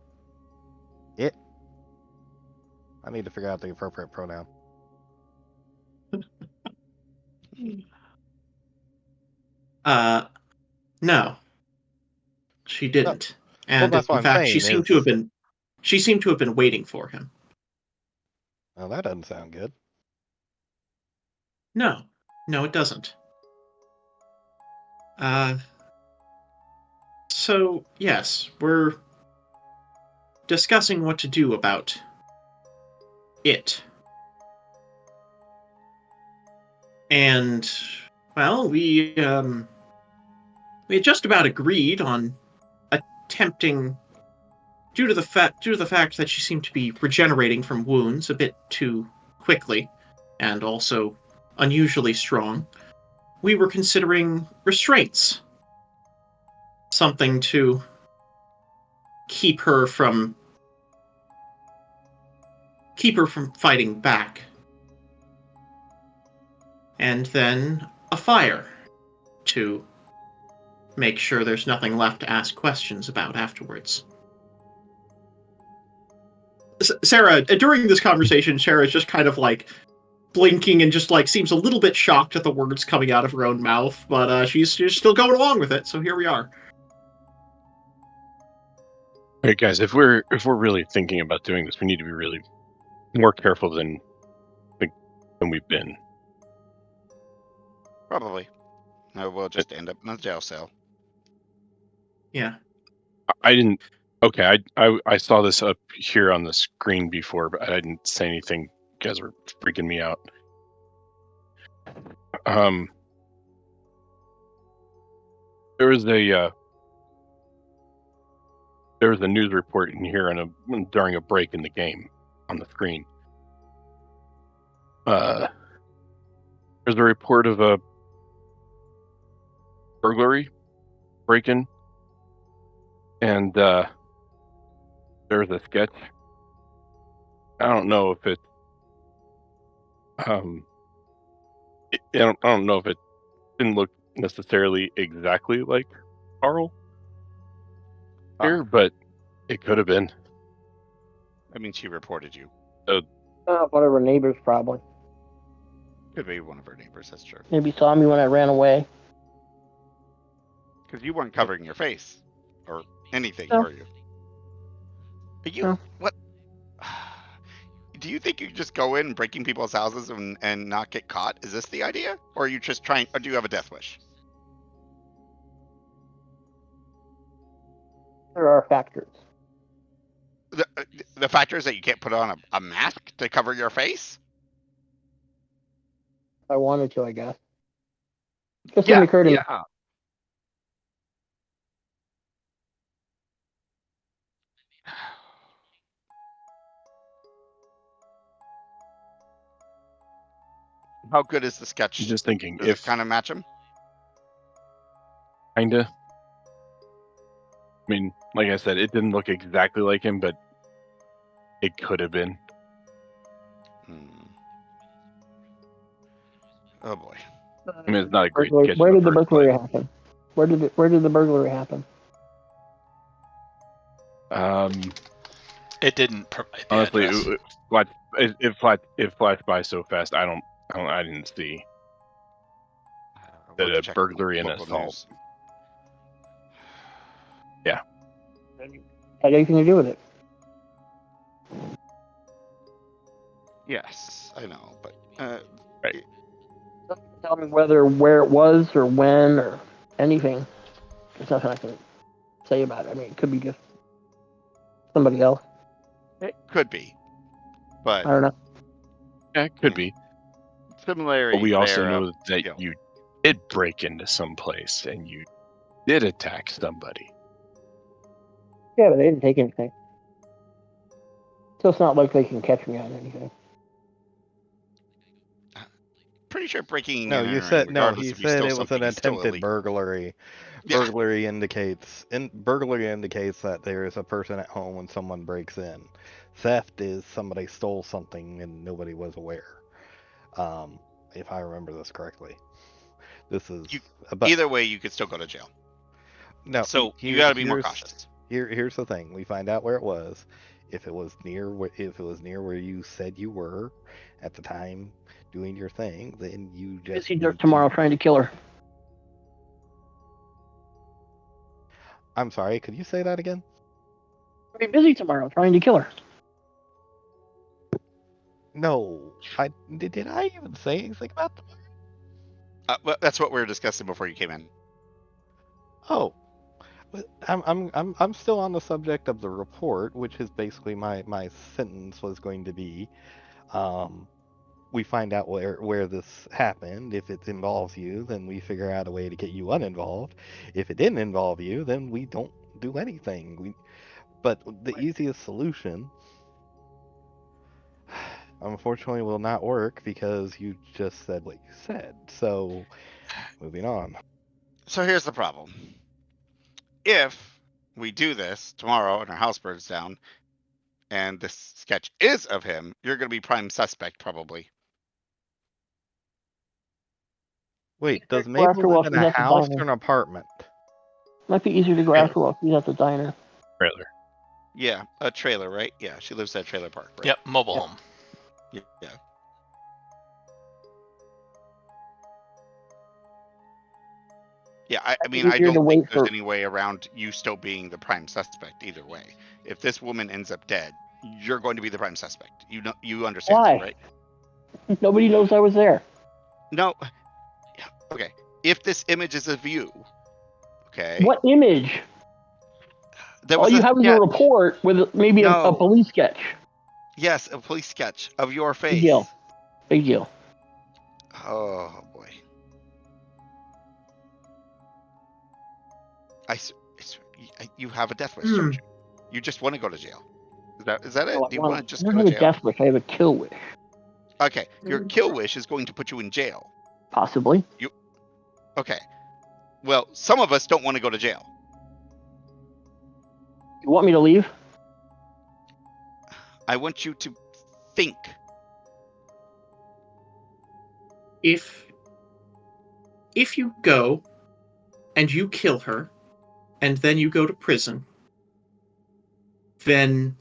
I need to figure out the appropriate pronoun. No, she didn't. And that's what in I'm fact, she saying seemed is- to have been. She seemed to have been waiting for him. Oh, that doesn't sound good. No, it doesn't. So yes, we're discussing what to do about it. And well, we had just about agreed on attempting, due to the fact that she seemed to be regenerating from wounds a bit too quickly, and also unusually strong. We were considering restraints, something to keep her from fighting back, and then a fire to make sure there's nothing left to ask questions about afterwards. Sarah, during this conversation, Sarah is just kind of like blinking and just like seems a little bit shocked at the words coming out of her own mouth, but she's still going along with it. So here we are. All right, guys. If we're really thinking about doing this, we need to be really more careful than we've been. Probably. No, we'll just end up in a jail cell. Yeah. I didn't. Okay, I saw this up here on the screen before, but I didn't say anything. You guys were freaking me out. There was a news report in here during a break in the game on the screen. There's a report of a burglary break-in, and there's a sketch. I don't know if it. I don't know if it didn't look necessarily exactly like Carl here, but it could have been. I mean, she reported you. One of her neighbors, probably. Could be one of her neighbors, that's true. Maybe saw me when I ran away. Because you weren't covering your face. Or anything, No. were you? Are you... No. What? Do you think you just go in breaking people's houses and not get caught? Is this the idea? Or are you just trying... Or do you have a death wish? There are factors. The factor is that you can't put on a mask to cover your face? If I wanted to, I guess. Just didn't occur to me. How good is the sketch? I'm just thinking, Does if it kind of match him? kinda. I mean, like I said, it didn't look exactly like him, but it could have been. Oh boy. I mean, it's not a great Burglary. sketch. Where in did the first burglary place. happen? Where did the burglary happen? It didn't provide the Honestly, address. it flashed by so fast. I didn't see We'll that have a to check burglary and local assault. news. Yeah. Had anything to do with it? Yes, I know, but Right. Doesn't tell me where it was or when or anything. There's nothing I can say about it. I mean, it could be just somebody else. it could be. But I don't know. Yeah, it could be. similarity But we also there, know that you did break into some place and you did attack somebody. Yeah, but they didn't take anything. So it's not like they can catch me on anything. pretty sure breaking No, and you entering, said no. regardless He if you said steal it was something, an is still attempted illegal. burglary. Yeah. Burglary indicates that there is a person at home when someone breaks in. Theft is somebody stole something and nobody was aware. If I remember this correctly, this is Either way, you could still go to jail. no. So you got to be more cautious. Here's the thing. We find out where it was. If it was near where you said you were at the time doing your thing, then you just Busy need tomorrow to. trying to kill her. I'm sorry. Could you say that again? I'll be busy tomorrow trying to kill her. No. Did I even say anything about the? Well, that's what we were discussing before you came in. Oh, but I'm still on the subject of the report, which is basically my sentence was going to be. We find out where this happened. If it involves you, then we figure out a way to get you uninvolved. If it didn't involve you, then we don't do anything. But the easiest solution, unfortunately, will not work because you just said what you said. So, moving on. So here's the problem. If we do this tomorrow and our house burns down, and this sketch is of him, you're going to be prime suspect probably. Wait, does Go after Mabel live in she's a at the house diner. or an apartment? Might be easier to go after while she's at the diner. Trailer. Yeah, a trailer, right? Yeah, she lives at a trailer park, right? Yep, mobile Yep. home. Yeah. Yeah, I mean, I easier to don't wait think there's for- any way around you still being the prime suspect either way. If this woman ends up dead, you're going to be the prime suspect. You understand Why? that, right? Nobody knows I was there. No. Okay. If this image is of you, okay. What image? There All was you a have is a sketch. report with maybe a No. police sketch. Yes, a police sketch of your Big face. deal. Big deal. Oh boy. You have a death wish, don't you? You just want to go to jail. Is that it? No, Do you want to just I don't go have to a jail? death wish. I have a kill wish. Okay, your kill wish is going to put you in jail. Possibly. Okay. Well, some of us don't want to go to jail. You want me to leave? I want you to think. If you go and you kill her, and then you go to prison, then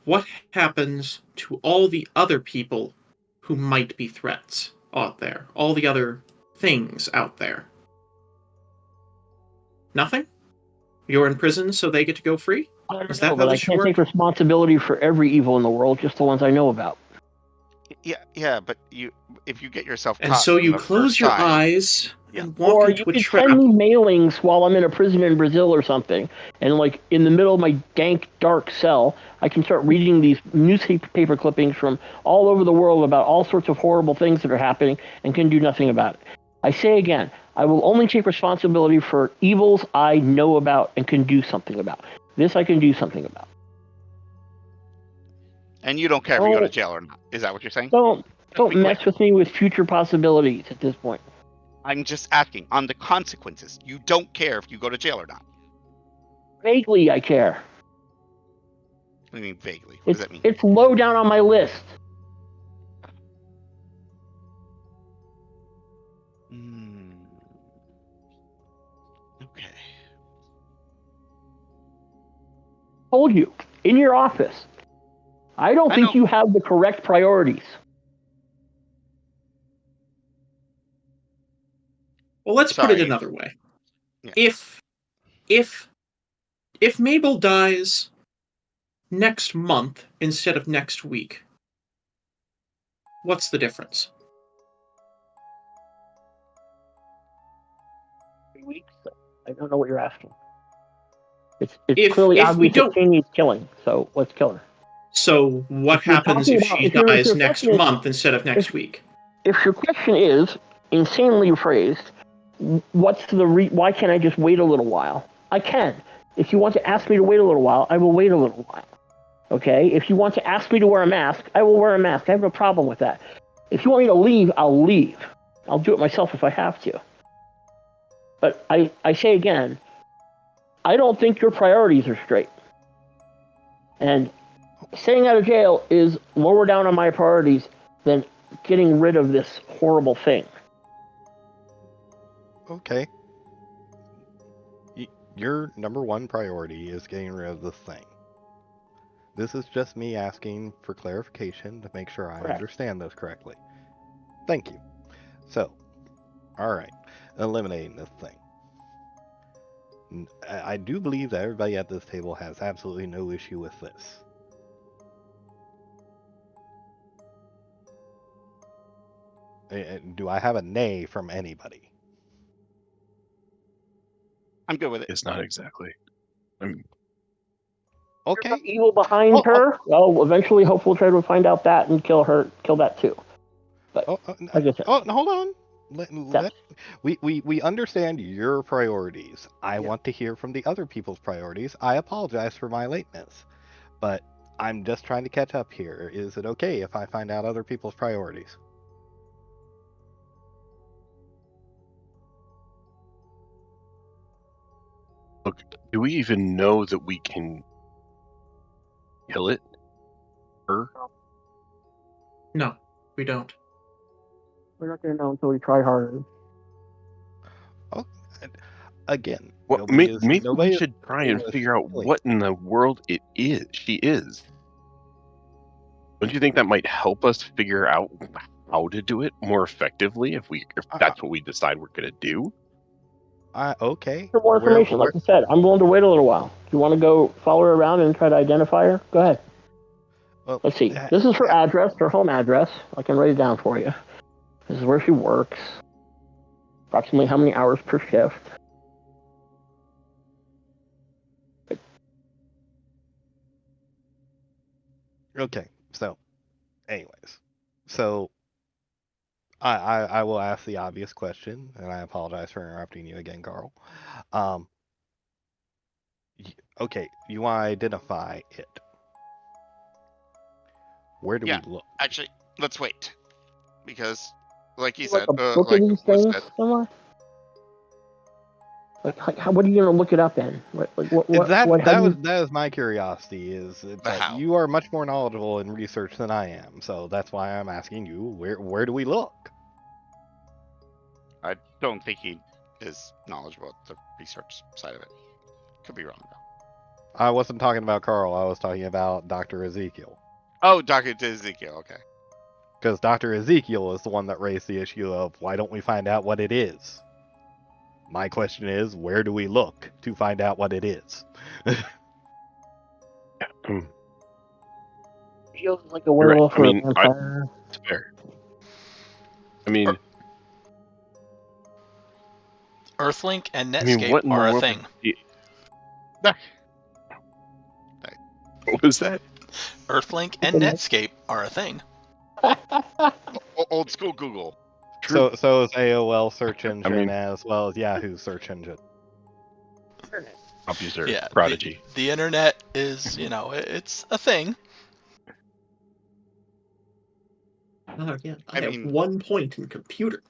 what happens to all the other people who might be threats out there? All the other things out there? Nothing? You're in prison, so they get to go free? I don't Is know, that how but I this should can't work? take responsibility for every evil in the world, just the ones I know about. Yeah, but if you get yourself And caught so from you the close first your time, eyes Yeah. and walk Or you into a could trap. send me mailings while I'm in a prison in Brazil or something, and like in the middle of my dank, dark cell, I can start reading these newspaper clippings from all over the world about all sorts of horrible things that are happening and can do nothing about it. I say again, I will only take responsibility for evils I know about and can do something about. This I can do something about. and you don't care if you go to jail or not. Is that what you're saying? Don't Let's be mess clear. with me with future possibilities at this point. I'm just asking on the consequences. You don't care if you go to jail or not. Vaguely, I care. What do you mean vaguely? What does that mean? It's low down on my list. Okay. Told you in your office. I don't think you have the correct priorities. Well, let's put it Sorry. another way. Yeah. If Mabel dies next month instead of next week, what's the difference? 3 weeks? I don't know what you're asking. It's If clearly we obvious that don't, she needs killing, so let's kill her. so what If you're happens talking if about- she if your dies next question is- month instead of next week? If your question is insanely phrased, why can't I just wait a little while? I can. If you want to ask me to wait a little while, I will wait a little while. Okay? If you want to ask me to wear a mask, I will wear a mask. I have no problem with that. If you want me to leave, I'll leave. I'll do it myself if I have to. But I say again, I don't think your priorities are straight. And staying out of jail is lower down on my priorities than getting rid of this horrible thing. Okay. your number one priority is getting rid of this thing. This is just me asking for clarification to make sure I Correct. understand this correctly. Thank you. So, alright, eliminating this thing. I do believe that everybody at this table has absolutely no issue with this. Do I have a nay from anybody? I'm good with it. It's not exactly. Okay. Evil behind Oh, her. Well, eventually, hopefully, try to find out that and kill that too. But like I said, hold on. We understand your priorities. I want to hear from the other people's priorities. I apologize for my lateness, but I'm just trying to catch up here. Is it okay if I find out other people's priorities? Look, do we even know that we can kill it? Her? No, we don't. we're not going to know until we try harder. Oh, again, Well, maybe we should try and figure out what in the world she is. Don't you think that might help us figure out how to do it more effectively if that's what we decide we're going to do? Okay. For more information, like I said, I'm willing to wait a little while. Do you want to go follow her around and try to identify her? Go ahead. Well, let's see. This is her address, her home address. I can write it down for you. This is where she works. Approximately how many hours per shift. Okay. So, anyways, so I will ask the obvious question, and I apologize for interrupting you again, Carl. Okay, you want to identify it. Where do we look? Actually, let's wait. Because, like you Like said, a book like of these was things said, somewhere? Like what are you going to look it up in? That is my curiosity. Is that how? you are much more knowledgeable in research than I am, so that's why I'm asking you. Where do we look? I don't think he is knowledgeable at the research side of it. Could be wrong though. I wasn't talking about Carl. I was talking about Dr. Ezekiel. Oh, Dr. Ezekiel. Okay. Because Dr. Ezekiel is the one that raised the issue of why don't we find out what it is? My question is, where do we look to find out what it is? Feels like a werewolf or a vampire. It's fair. I mean, Earthlink and Netscape what in are the a world thing. What was that? Earthlink and Netscape are a thing. Old school Google. So is AOL search engine as well as Yahoo search engine. Computer prodigy. The internet is, it's a thing. Oh, yeah. I have 1 point in computer.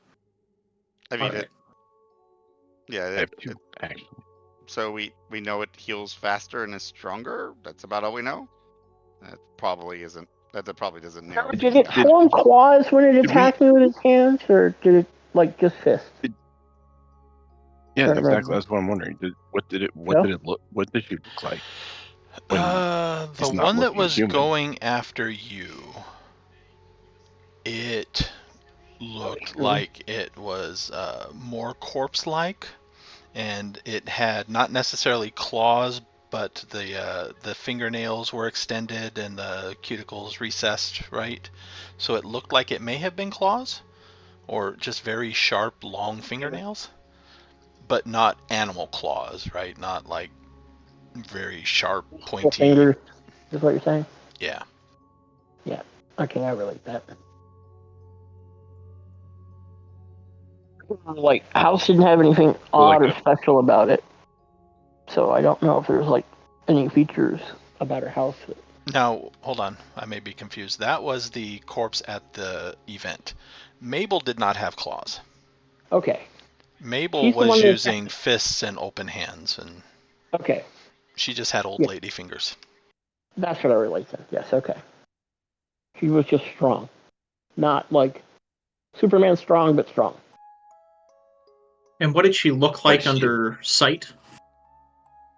I mean, right. I have 2, actually. So we know it heals faster and is stronger. That's about all we know. That probably doesn't narrow. Did it form claws when it attacked me with its hands, or did it just fist? Yeah, exactly. That's what I'm wondering. What did she look like? The one that was going after you, it looked like it was more corpse-like, and it had not necessarily claws, but the fingernails were extended and the cuticles recessed, right? So it looked like it may have been claws, or just very sharp, long fingernails, but not animal claws, right? Not like very sharp, pointy. Fingers, is what you're saying? Yeah. Yeah. Okay, I relate that. Like, house didn't have anything odd or special about it, so I don't know if there's any features about her house. Now, hold on. I may be confused. That was the corpse at the event. Mabel did not have claws. Okay. Mabel was using fists and open hands, and okay. She just had old lady fingers. That's what I relate to. Yes, okay. She was just strong. Not like Superman strong, but strong. And what did she look like under sight?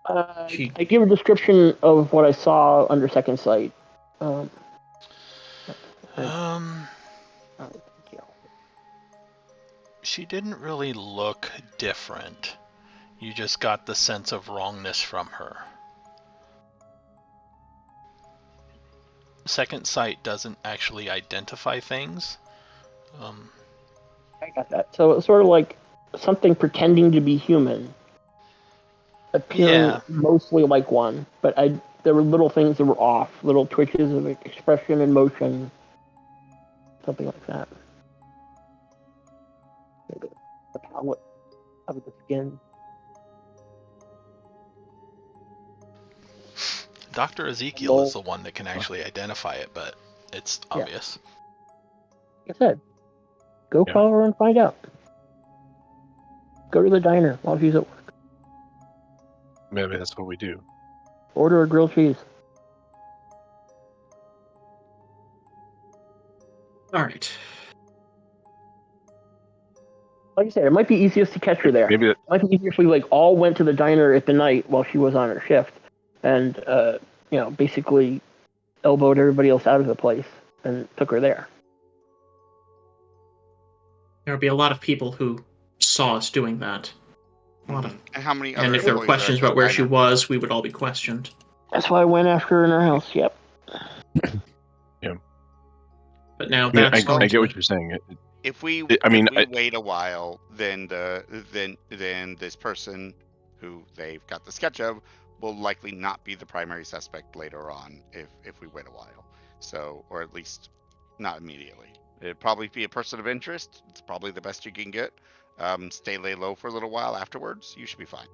I give a description of what I saw under second sight. Um, She didn't really look different. You just got the sense of wrongness from her. Second sight doesn't actually identify things. I got that. So it's sort of like something pretending to be human, appearing mostly like one, but there were little things that were off, little twitches of expression and motion, something like that. Maybe the palette of the skin. Dr. Ezekiel is the one that can actually identify it, but it's obvious. Like I said, go call her and find out. Go to the diner while she's at work. Maybe that's what we do. Order a grilled cheese. All right. Like I said, it might be easiest to catch her there. Maybe it might be easier if we all went to the diner at the night while she was on her shift, and basically elbowed everybody else out of the place and took her there. There would be a lot of people who saw us doing that. A lot of. And how many other? And if there were questions about where she was, we would all be questioned. That's why I went after her in her house. Yep. Yeah. But now I get what you're saying. If we wait a while, then this person who they've got the sketch of will likely not be the primary suspect later on if we wait a while. So, or at least not immediately. It'd probably be a person of interest. It's probably the best you can get. Lay low for a little while afterwards. You should be fine.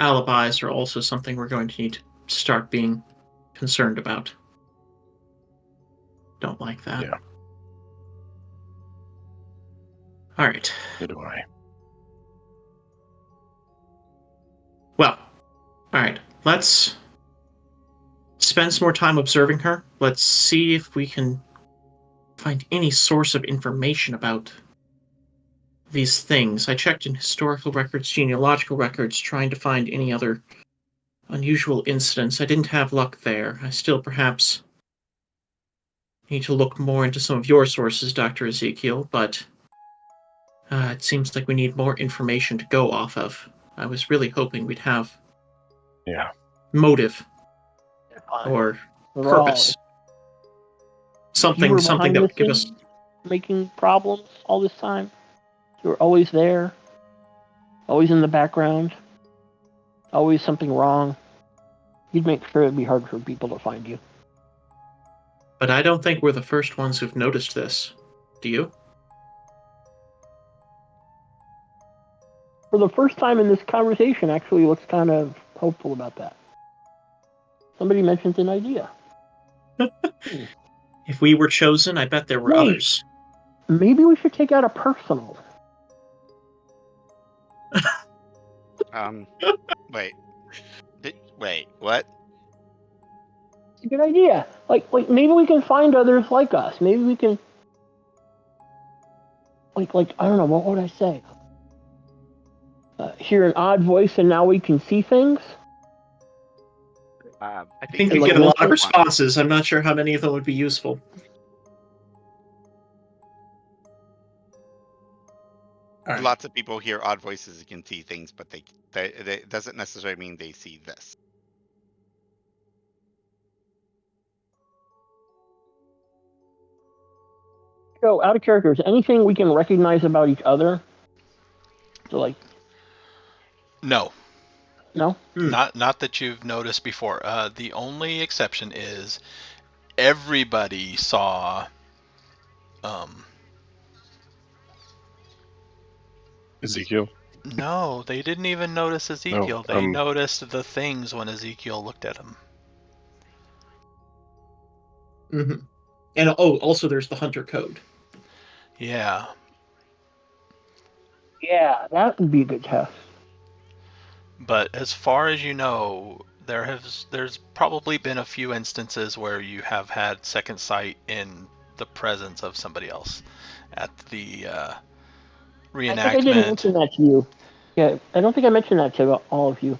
Alibis are also something we're going to need to start being concerned about. Don't like that. Yeah. All right. So do I. Well, all right. Let's spend some more time observing her. Let's see if we can find any source of information about these things. I checked in historical records, genealogical records, trying to find any other unusual incidents. I didn't have luck there. I still perhaps need to look more into some of your sources, Dr. Ezekiel, but it seems like we need more information to go off of. I was really hoping we'd have motive or purpose. Something that would give us making problems all this time. You were always there, always in the background, always something wrong. You'd make sure it'd be hard for people to find you. But I don't think we're the first ones who've noticed this. Do you? For the first time in this conversation, actually looks kind of hopeful about that. Somebody mentions an idea. If we were chosen, I bet there were others. Maybe we should take out a personal. Wait, what? It's a good idea. Like maybe we can find others like us. Maybe we can I don't know, what would I say? Hear an odd voice and now we can see things? I think we get a lot of responses. I'm not sure how many of them would be useful. Right. Lots of people hear odd voices and can see things, but they doesn't necessarily mean they see this. So, out of character, is anything we can recognize about each other? So, No. No? Not that you've noticed before. The only exception is everybody saw Ezekiel? No, they didn't even notice Ezekiel. They noticed the things when Ezekiel looked at him. Mm-hmm. And also there's the Hunter Code. Yeah. Yeah, that would be a good test. But as far as you know, there's probably been a few instances where you have had second sight in the presence of somebody else at the I think I didn't reenactment. mention that to you. Yeah, I don't think I mentioned that to all of you.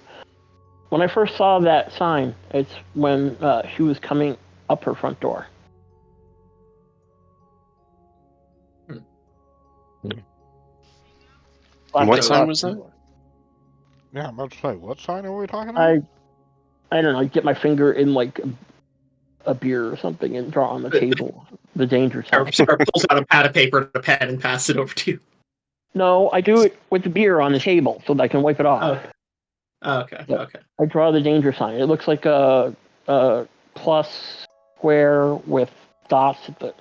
When I first saw that sign, it's when she was coming up her front door. And what So- sign was that? Yeah, I'm about to say, what sign are we talking about? I don't know, get my finger in like a beer or something and draw on the table the danger sign. Sarah pulls out a pad of paper and a pen and passes it over to you. No, I do it with the beer on the table so that I can wipe it off. Okay. Yeah. Okay. I draw the danger sign. It looks like a plus square with dots at the.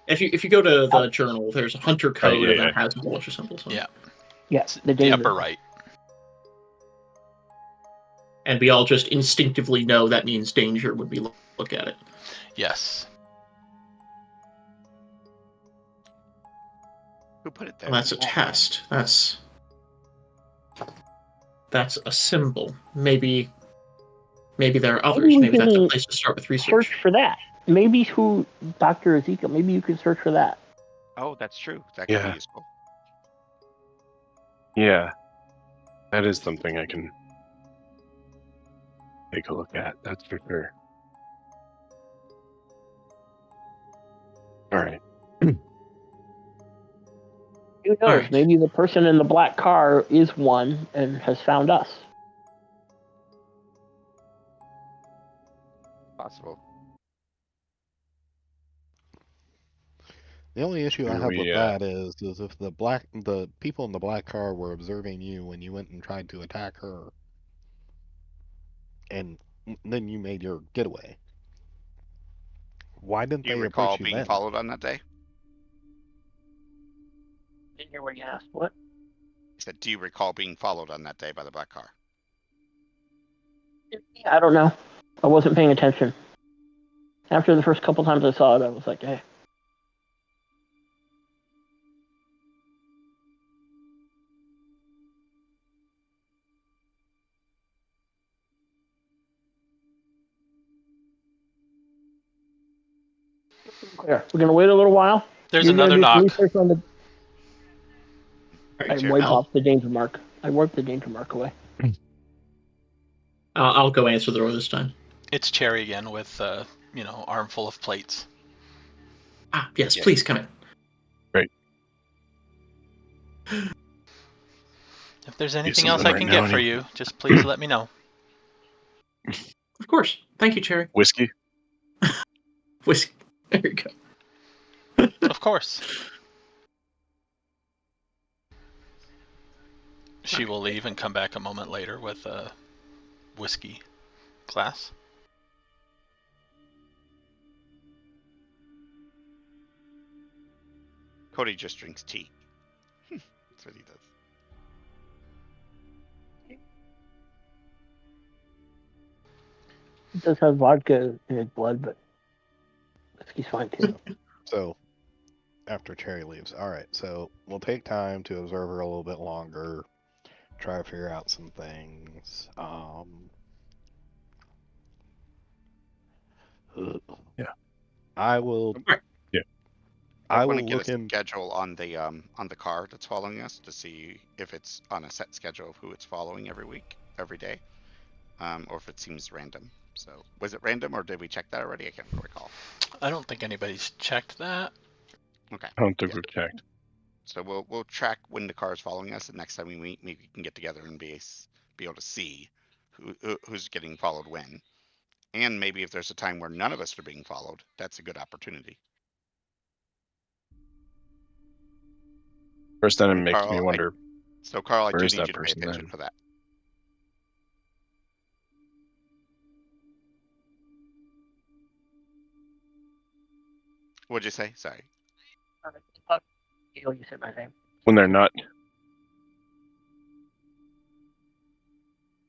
If you go to the journal, there's a hunter code yeah, and then yeah. it has a whole bunch of symbols on it. Yeah, Yes, the danger. upper right. And we all just instinctively know that means danger when we look at it. Yes. Who put it there? And that's a test. That's a symbol. Maybe there are others. Maybe we Maybe that's a can place to start with research. Search for that. Maybe who Dr. Ezekiel. Maybe you can search for that. Oh, that's true. That could Yeah. be useful. Yeah, that is something I can take a look at. That's for sure. All right. Who knows? Alright. Maybe the person in the black car is one and has found us. Possible. The only issue I Are have we, with that is if the people in the black car were observing you when you went and tried to attack her, and then you made your getaway. Why didn't Do you they recall approach you being then? followed on that day? Didn't hear what you asked. What? I said, do you recall being followed on that day by the black car? I don't know. I wasn't paying attention. After the first couple times I saw it, I was like, hey. Clear. We're gonna wait a little while. There's You're another gonna do some knock. research on the. I Alright, wiped I'll, off the danger mark. I wiped the danger mark away. I'll go answer the door this time. It's Cherry again with armful of plates. Yes, Yeah. please come in. If there's anything something else I right can now, get for any- you, just please let me know. Of course. Thank you, Cherry. Whiskey? Whiskey. There you go. Of course. She will leave and come back a moment later with a whiskey glass. Cody just drinks tea. That's what he does. He does have vodka in his blood, but whiskey's fine too. So, after Cherry leaves, all right. So we'll take time to observe her a little bit longer, try to figure out some things. Yeah. I will. Alright. I want will to get look a in. schedule on the car that's following us to see if it's on a set schedule of who it's following every week, every day, or if it seems random. So, was it random or did we check that already? I can't recall. I don't think anybody's checked that. Okay. I don't think Yeah. we've checked. So we'll track when the car is following us, and next time we meet, maybe we can get together and be able to see who's getting followed when, and maybe if there's a time where none of us are being followed, that's a good opportunity. First, then it And makes me Carl, wonder. Carl, I where do is need that you to pay person attention then? for that. What'd you say? Sorry. You said my name. When they're not.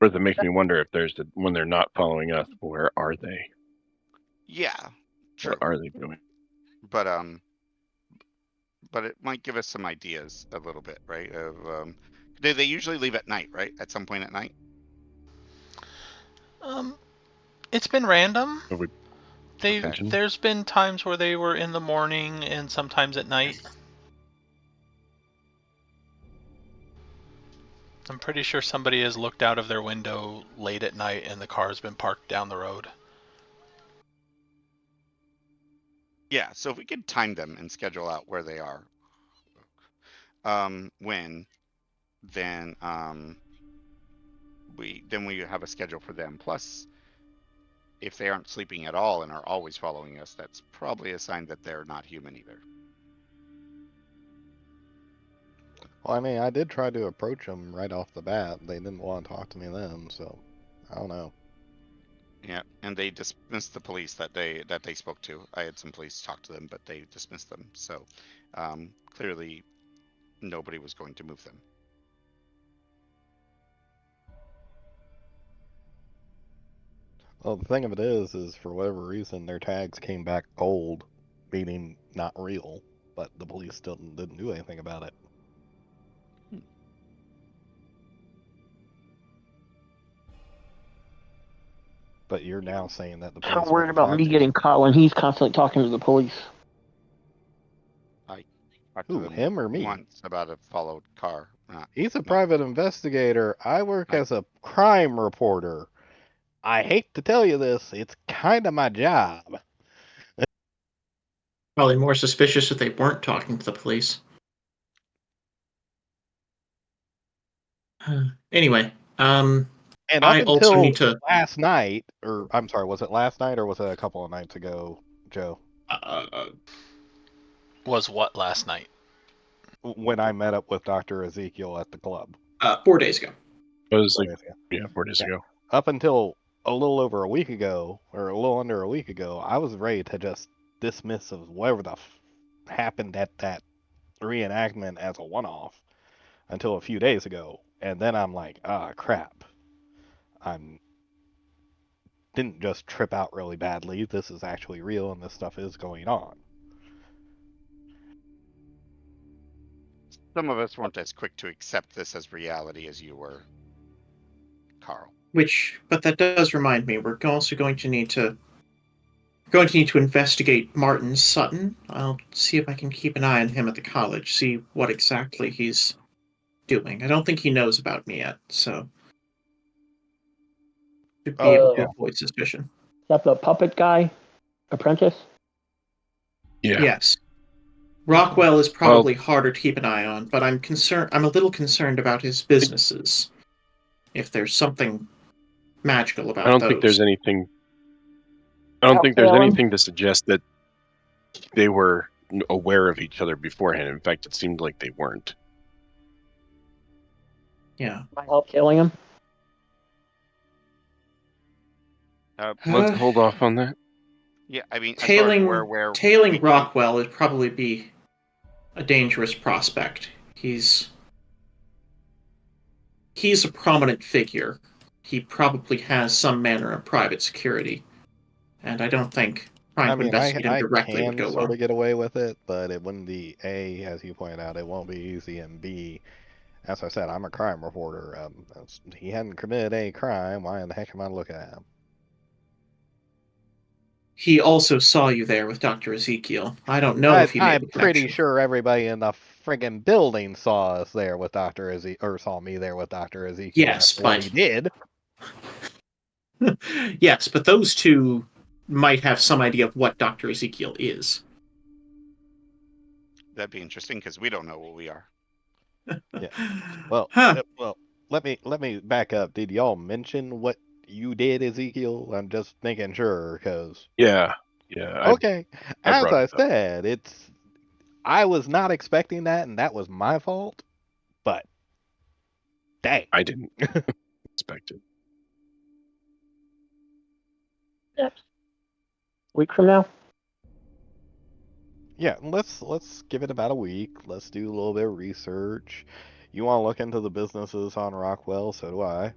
First, it makes me wonder if when they're not following us, where are they? Yeah, true. What are they doing? But it might give us some ideas a little bit, right? Of they usually leave at night, right? At some point at night. It's been random. Have we Okay. There's been times where they were in the morning and sometimes at night. I'm pretty sure somebody has looked out of their window late at night and the car's been parked down the road. Yeah, so if we could time them and schedule out where they are, when, then we have a schedule for them. Plus, if they aren't sleeping at all and are always following us, that's probably a sign that they're not human either. Well, I mean, I did try to approach them right off the bat. They didn't want to talk to me then, so I don't know. Yeah, and they dismissed the police that they spoke to. I had some police talk to them, but they dismissed them. So clearly, nobody was going to move them. Well, the thing of it is for whatever reason, their tags came back gold, meaning not real, but the police still didn't do anything about it. But you're now saying that the So police worried about me manufactured getting caught when he's constantly talking to the police. I talked to Who, them him or me? once about a followed car. He's a private investigator. I work as a crime reporter. I hate to tell you this, it's kind of my job. Probably more suspicious if they weren't talking to the police. Anyway, And up I also until need to. last night, or I'm sorry, was it last night or was it a couple of nights ago, Joe? Was what last night? When I met up with Dr. Ezekiel at the club. 4 days ago. It was 4 like, days ago. yeah, 4 days Yeah. ago. Up until a little over a week ago, or a little under a week ago, I was ready to just dismiss of whatever the happened at that reenactment as a one-off until a few days ago, and then I'm like, crap, I'm didn't just trip out really badly. This is actually real, and this stuff is going on. Some of us weren't as quick to accept this as reality as you were, Carl. But that does remind me, we're also going to need to investigate Martin Sutton. I'll see if I can keep an eye on him at the college, see what exactly he's doing. I don't think he knows about me yet, so should be able to Yeah. avoid suspicion. Is that the puppet guy, apprentice? Yeah. Yes. Rockwell is probably harder to keep an eye on, but I'm a little concerned about his businesses. If there's something magical about I don't those. think there's anything. I don't think there's anything to suggest that they were aware of each other beforehand. In fact, it seemed like they weren't. Yeah. Might help killing him. Let's hold off on that. Yeah, I mean, as far as we're aware, tailing Rockwell would probably be a dangerous prospect. He's a prominent figure. He probably has some manner of private security, and I don't think trying to investigate him directly would go sort well. of get away with it, but it wouldn't be A, as you pointed out, it won't be easy, and B, as I said, I'm a crime reporter. He hadn't committed any crime. Why in the heck am I looking at him? He also saw you there with Dr. Ezekiel. I don't know if he made I'm pretty sure everybody in the friggin' building saw us there with Dr. Ezekiel, or saw me there with Dr. Ezekiel. Yes, That's what he did. Yes, but those two might have some idea of what Dr. Ezekiel is. That'd be interesting because we don't know what we are. Yeah. Well, well, let me back up. Did y'all mention what you did, Ezekiel? I'm just making sure, because yeah. Okay, as I said, I was not expecting that, and that was my fault. But dang, I didn't expect it. Week from now. Yeah, let's give it about a week. Let's do a little bit of research. You want to look into the businesses on Rockwell? So do I.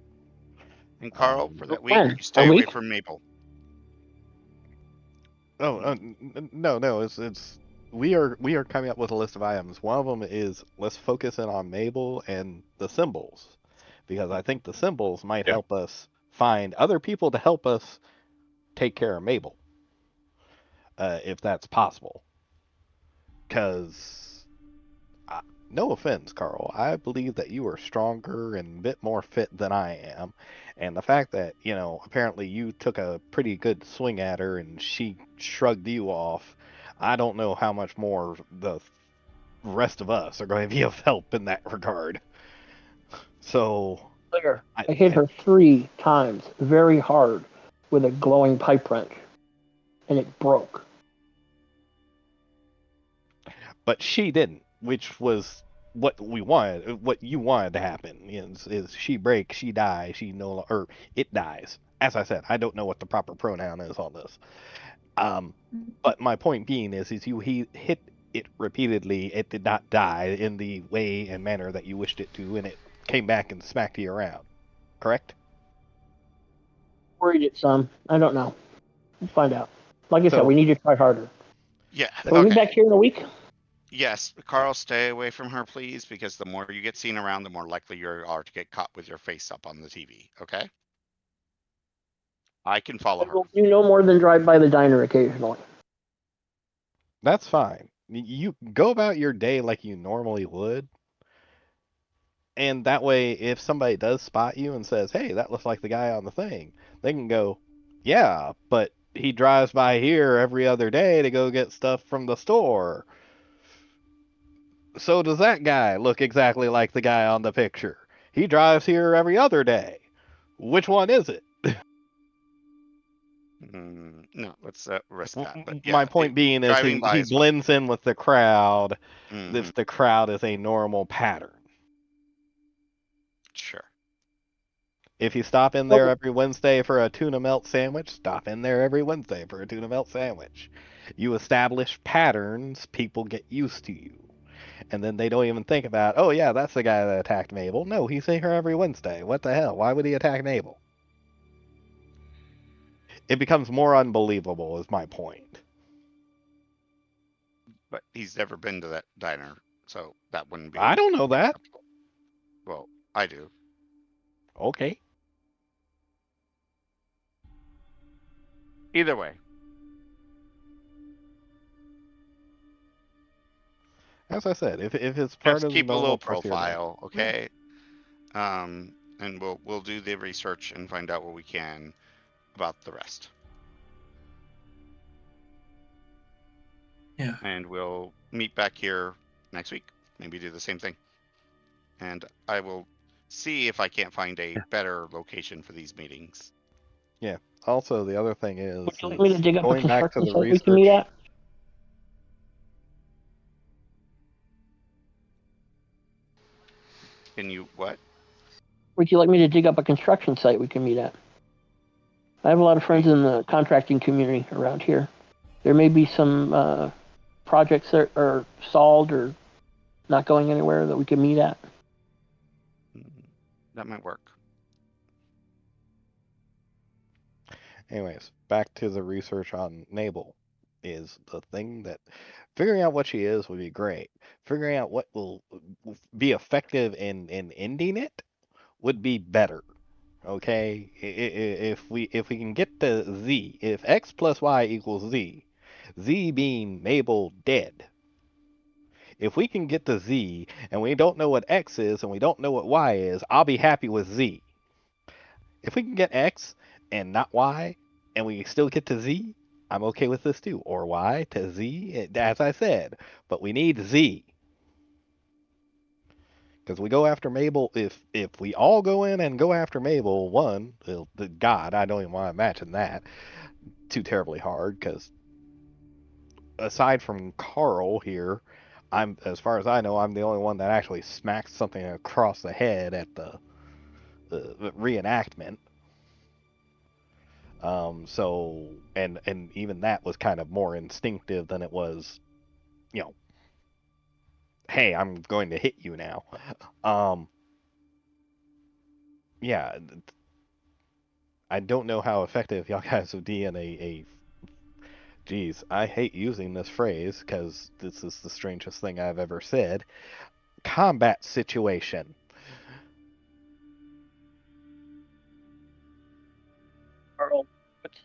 And Carl, for that week, when? you stay A away week? from Mabel. Oh, no. It's we are coming up with a list of items. One of them is let's focus in on Mabel and the symbols, because I think the symbols might help us find other people to help us take care of Mabel, if that's possible. Because, no offense, Carl, I believe that you are stronger and a bit more fit than I am. And the fact that, apparently you took a pretty good swing at her and she shrugged you off, I don't know how much more the rest of us are going to be of help in that regard. So, Clear. I hit her 3 times very hard with a glowing pipe wrench, and it broke. but she didn't, which was what we wanted, what you wanted to happen. Is she breaks, she dies, or it dies. As I said, I don't know what the proper pronoun is on this. But my point being is he hit it repeatedly. It did not die in the way and manner that you wished it to, and it came back and smacked you around. Correct? Worried it some. I don't know. We'll find out. Like I said, So- we need to try harder. Yeah. We'll be Okay. back here in a week. Yes, Carl, stay away from her, please, because the more you get seen around, the more likely you are to get caught with your face up on the TV. Okay? I can follow her. We'll do no more than drive by the diner occasionally. That's fine. You go about your day like you normally would. And that way, if somebody does spot you and says, hey, that looks like the guy on the thing, they can go, yeah, but he drives by here every other day to go get stuff from the store. So does that guy look exactly like the guy on the picture? He drives here every other day. Which one is it? No, let's risk that. But yeah, My point being is driving by he is fine. blends in with the crowd Mhm. if the crowd is a normal pattern. Sure. If you stop in there every Wednesday for a tuna melt sandwich, stop in there every Wednesday for a tuna melt sandwich. You establish patterns, people get used to you. And then they don't even think about, oh yeah, that's the guy that attacked Mabel. No, he's here every Wednesday. What the hell? Why would he attack Mabel? It becomes more unbelievable, is my point. But he's never been to that diner, so that wouldn't be. I don't know that. Well, I do. Okay. Either way. As I said, if it's part Just of the keep a normal little course of your day. profile, okay? And we'll do the research and find out what we can about the rest. Yeah. And we'll meet back here next week. Maybe do the same thing. And I will see if I can't find a better location for these meetings. Yeah. Also, the other thing is, Would you like me to dig up a going back to construction the site we can meet research. at? Can you what? Would you like me to dig up a construction site we can meet at? I have a lot of friends in the contracting community around here. There may be some projects that are stalled or not going anywhere that we can meet at. That might work. Anyways, back to the research on Mabel is the thing that figuring out what she is would be great. Figuring out what will be effective in ending it would be better. Okay, if we can get to Z, if X plus Y equals Z, Z being Mabel dead. If we can get to Z and we don't know what X is and we don't know what Y is, I'll be happy with Z. If we can get X and not Y, and we still get to Z, I'm okay with this too. Or Y to Z, as I said. But we need Z. Because we go after Mabel, if we all go in and go after Mabel, one, the God, I don't even want to imagine that. Too terribly hard, because aside from Carl here, as far as I know, I'm the only one that actually smacked something across the head at the reenactment. So and even that was kind of more instinctive than it was, hey, I'm going to hit you now. Yeah, I don't know how effective y'all guys would be in geez, I hate using this phrase because this is the strangest thing I've ever said. Combat situation.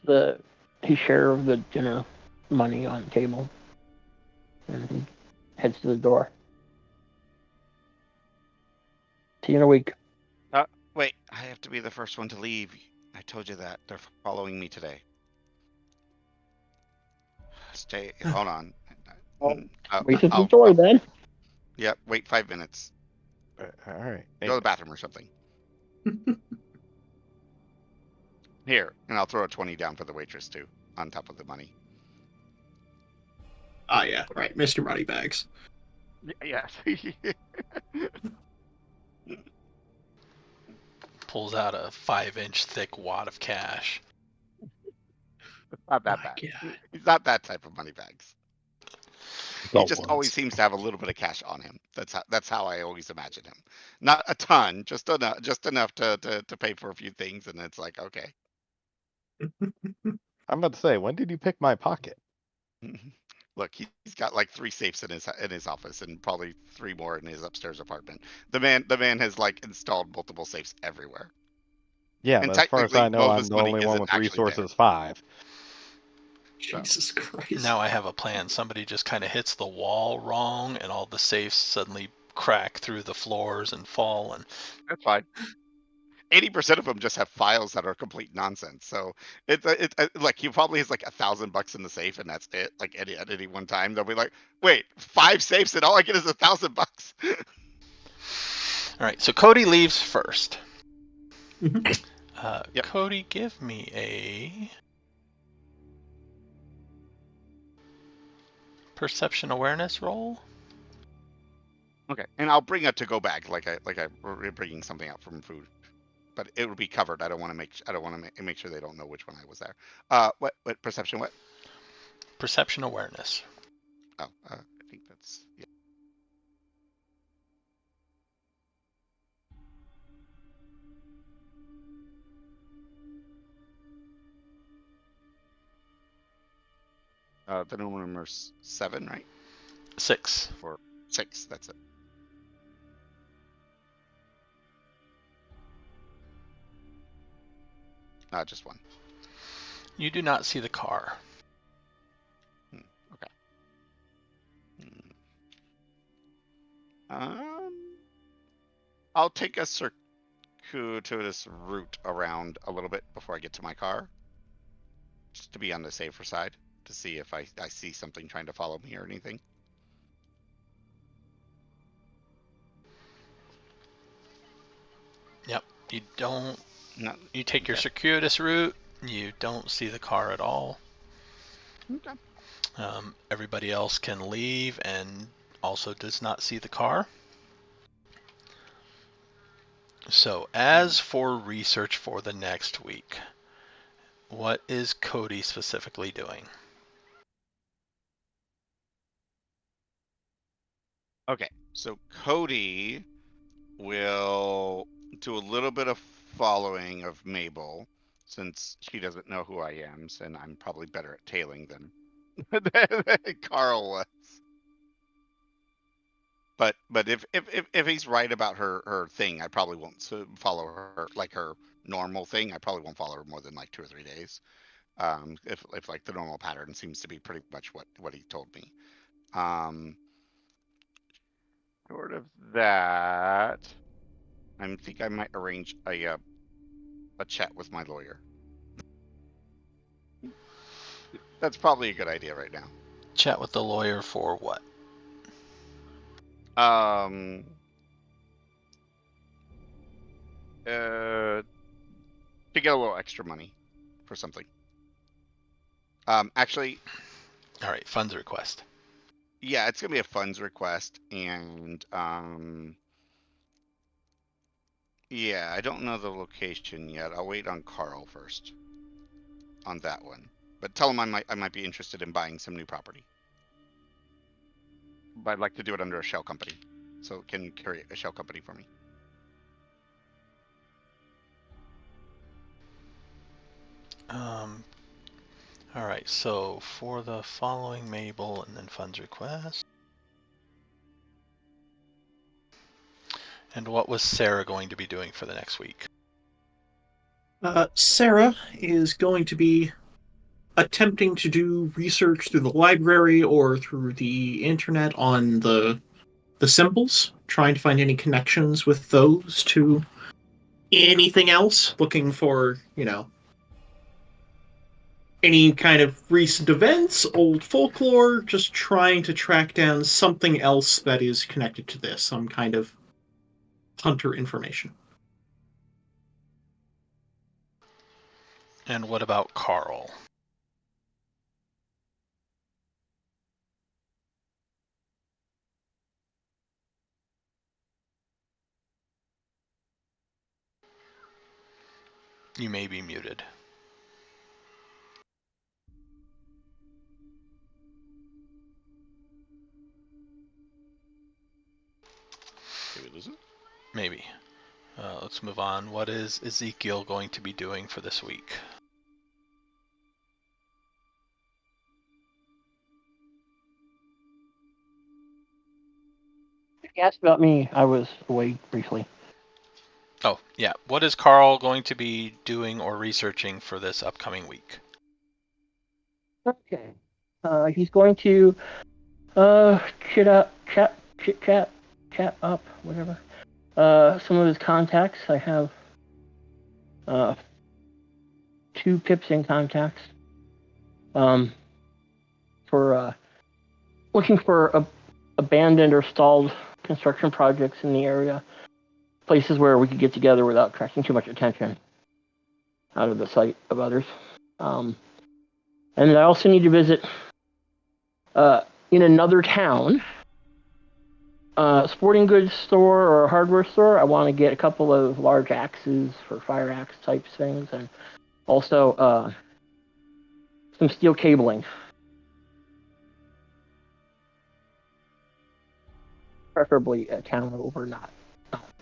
his share of the dinner money on the table, and he heads to the door. See you in a week. Wait, I have to be the first one to leave. I told you that. They're following me today. Hold on. Wait at the door then. Yep, wait 5 minutes. All right. Go to the bathroom or something. Here, and I'll throw a 20 down for the waitress too, on top of the money. Ah, yeah, right, Mr. Moneybags. Yes. Pulls out a 5-inch thick wad of cash. Not that My bad. God. He's not that type of money bags. It's He all just ones. always seems to have a little bit of cash on him. That's how I always imagine him. Not a ton, just enough to pay for a few things, and it's like, okay. I'm about to say, when did you pick my pocket? Look, he's got like 3 safes in his office, and probably 3 more in his upstairs apartment. The man has like installed multiple safes everywhere. Yeah, And but as far as technically, I know, most of I'm his the money only one isn't with actually there. resources 5. Jesus Christ. Now I have a plan. Somebody just kind of hits the wall wrong, and all the safes suddenly crack through the floors and fall. And That's fine. 80% of them just have files that are complete nonsense. So it's like he probably has like $1,000 in the safe, and that's it. Like at any one time, they'll be like, "Wait, 5 safes, and all I get is $1,000." all right, so Cody leaves first. Mhm. Yep. Cody, give me a perception awareness roll. Okay, and I'll bring a to-go bag, like we're bringing something out from food, but it will be covered. I don't want to make sure they don't know which one I was there. What perception? What? Perception awareness. Oh, I think that's yeah. The number's 7, right? 6. Or 6? That's it. Just 1. You do not see the car. Okay. I'll take a circuitous route around a little bit before I get to my car, just to be on the safer side, to see if I see something trying to follow me or anything. Yep. You don't. No. You take your Okay. circuitous route. You don't see the car at all. Okay. Everybody else can leave and also does not see the car. So, as for research for the next week, what is Cody specifically doing? Okay. So Cody will do a little bit of following of Mabel, since she doesn't know who I am, and I'm probably better at tailing than Carl was. But if he's right about her thing, I probably won't follow her, like her normal thing. I probably won't follow her more than like 2 or 3 days. If like the normal pattern seems to be pretty much what he told me. Short of that, I think I might arrange a chat with my lawyer. That's probably a good idea right now. Chat with the lawyer for what? To get a little extra money for something. Actually, All right, funds request. yeah, it's gonna be a funds request, and yeah, I don't know the location yet. I'll wait on Carl first on that one. But tell him I might be interested in buying some new property. But I'd like to do it under a shell company, so it can carry a shell company for me. All right, so for the following Mabel and then funds request. And what was Sarah going to be doing for the next week? Sarah is going to be attempting to do research through the library or through the internet on the symbols, trying to find any connections with those to anything else, looking for, any kind of recent events, old folklore, just trying to track down something else that is connected to this, some kind of hunter information. And what about Carl? You may be muted. Did we lose it? Maybe. Let's move on. What is Ezekiel going to be doing for this week? If you asked about me, I was away briefly. Oh, yeah. What is Carl going to be doing or researching for this upcoming week? Okay. He's going to chit up, whatever. Some of his contacts. I have 2 pips in contacts. For looking for abandoned or stalled construction projects in the area, places where we could get together without attracting too much attention out of the sight of others. And I also need to visit in another town, a sporting goods store or a hardware store. I want to get a couple of large axes for fire axe type things, and also some steel cabling. Preferably a town over, not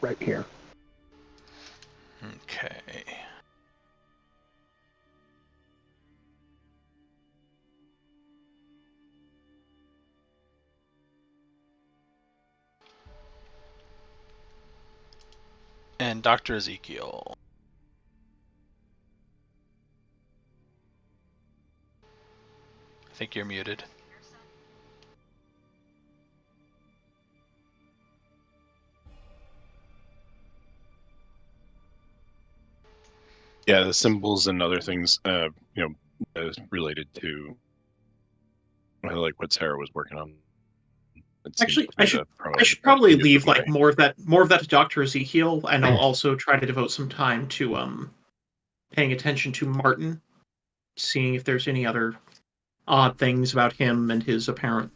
right here. Okay. And Dr. Ezekiel. I think you're muted. Yeah, the symbols and other things, related to like what Sarah was working on. It seems Actually, to be the I should the probably different leave like way. more of that to Dr. Ezekiel, and I'll also try to devote some time to paying attention to Martin, seeing if there's any other odd things about him and his apparent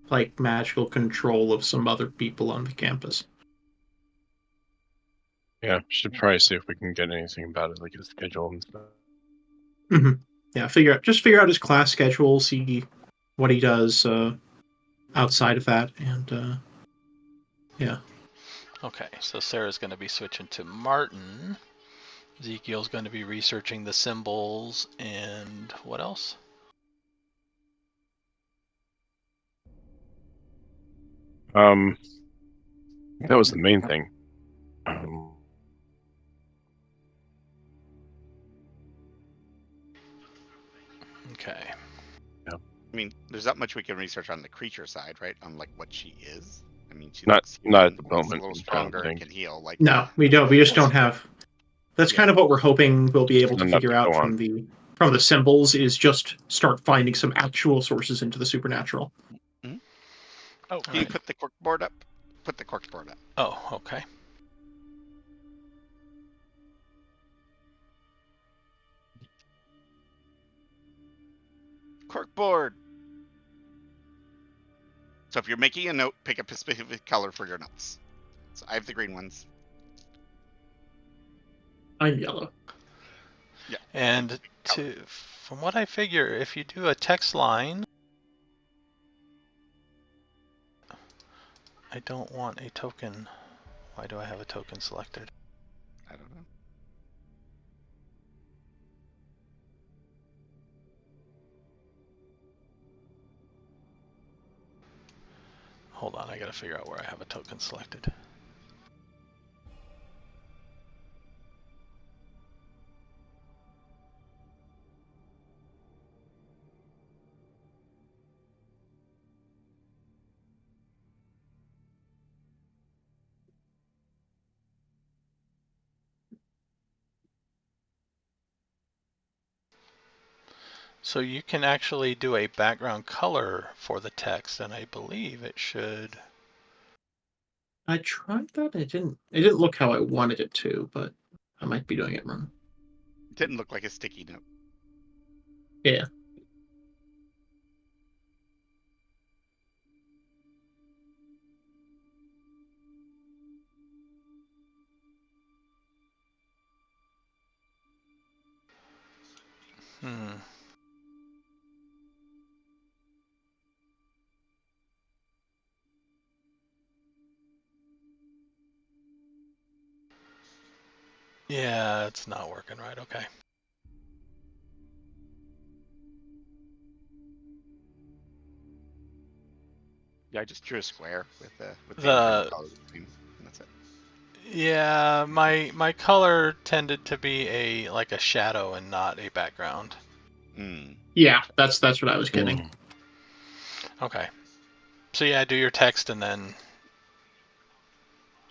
like magical control of some other people on the campus. Yeah, should probably see if we can get anything about it, like his schedule and stuff. Mm-hmm. Yeah, figure out his class schedule, see what he does outside of that, and yeah. Okay, so Sarah's going to be switching to Martin. Ezekiel's going to be researching the symbols, and what else? That was the main thing. Okay. I mean, there's not much we can research on the creature side, right? On like what she is. I mean, she not looks at the human, looks a moment. little I don't stronger, and think can heal. Like, No, we don't. We just don't have. That's Yeah. kind of what we're hoping we'll be able to enough figure to out go on. from the symbols is just start finding some actual sources into the supernatural. Oh, can you put the cork board up? Put the cork board up. Oh, okay. Cork board. So if you're making a note, pick up a specific color for your notes. So I have the green ones. I'm yellow. Yeah. And from what I figure, if you do a text line, I don't want a token. Why do I have a token selected? I don't know. Hold on, I gotta figure out where I have a token selected. So you can actually do a background color for the text, and I believe it should. I tried that. It didn't look how I wanted it to, but I might be doing it wrong. It didn't look like a sticky note. Yeah. Hmm. Yeah, it's not working right. Okay. Yeah, I just drew a square with the original The color scheme, and that's it. Yeah, my color tended to be like a shadow and not a background. Yeah, that's what I was getting. Okay. So yeah, do your text and then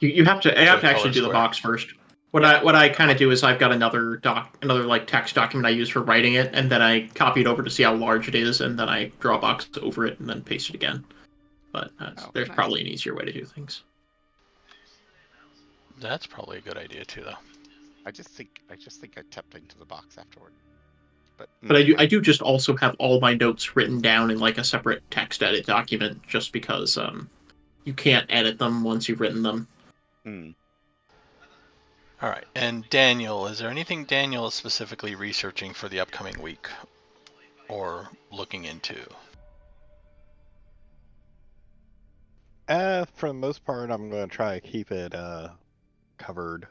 You have to the actually color do the square. box first. What Yep. I kind of do is I've got another like text document I use for writing it, and then I copy it over to see how large it is, and then I draw a box over it and then paste it again. But Oh, there's nice. probably an easier way to do things. That's probably a good idea too, though. I just think I tapped into the box afterward. But But I do just also have all my notes written down in like a separate text edit document, just because you can't edit them once you've written them. All right. And Daniel, is there anything Daniel is specifically researching for the upcoming week or looking into? For the most part, I'm going to try to keep it covered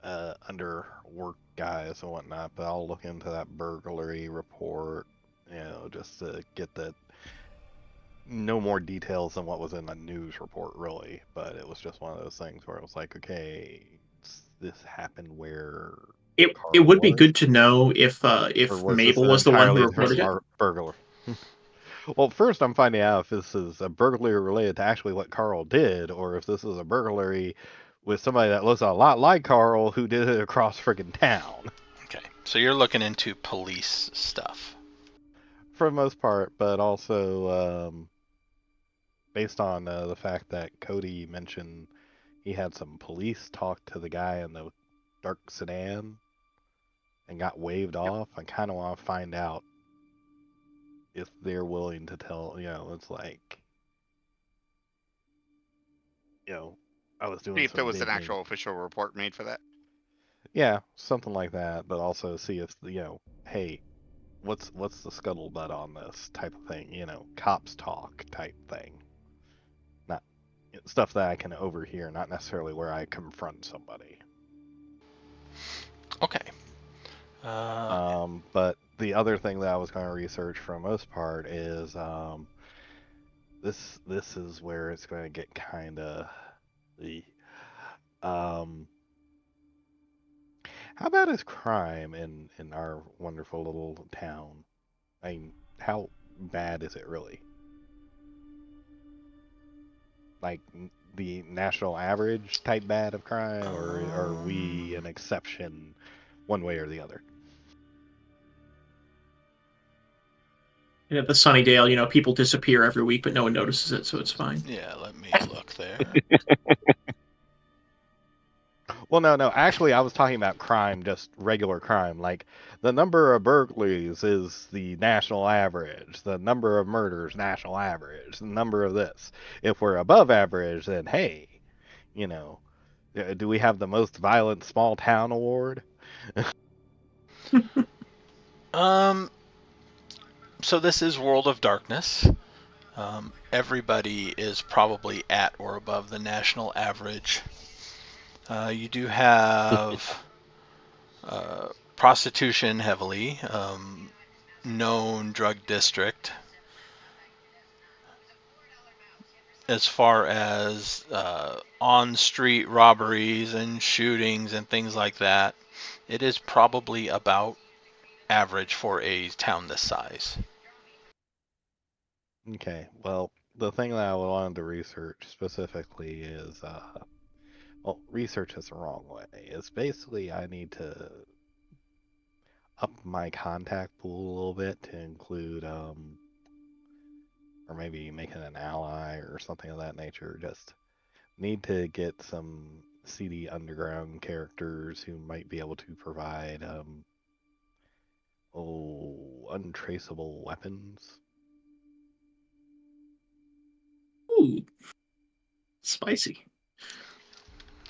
under work guys and whatnot, but I'll look into that burglary report, just to get the no more details than what was in the news report, really. But it was just one of those things where it was like, okay, this happened where It Carl would be was, good to know or if was this Mabel an was the one who entirely reported different it. burglar? Well, first I'm finding out if this is a burglary related to actually what Carl did, or if this is a burglary with somebody that looks a lot like Carl who did it across friggin' town. Okay. So you're looking into police stuff. For the most part, but also based on the fact that Cody mentioned he had some police talk to the guy in the dark sedan and got waved Yep. off. I kind of want to find out if they're willing to tell. It's like, I was See doing if there some was an digging. actual official report made for that. Yeah, something like that, but also see if hey, what's the scuttlebutt on this type of thing? Cops talk type thing. Not stuff that I can overhear, not necessarily where I confront somebody. Okay. But the other thing that I was going to research for the most part is this is where it's going to get kind of the how bad is crime in our wonderful little town? I mean, how bad is it really? Like the national average type bad of crime, or are we an exception one way or the other? And at the Sunnydale, people disappear every week, but no one notices it, so it's fine. Yeah, let me look there. Well, no. Actually, I was talking about crime, just regular crime. Like the number of burglaries is the national average. The number of murders, national average. The number of this. If we're above average, then hey, you know, do we have the most violent small town award? Um, so this is World of Darkness. Everybody is probably at or above the national average. You do have prostitution heavily, known drug district. As far as on-street robberies and shootings and things like that, it is probably about average for a town this size. Okay, well, the thing that I wanted to research specifically is, well, research is the wrong way. It's basically I need to up my contact pool a little bit to include, or maybe making an ally or something of that nature. Just need to get some CD Underground characters who might be able to provide, untraceable weapons. Ooh, spicy.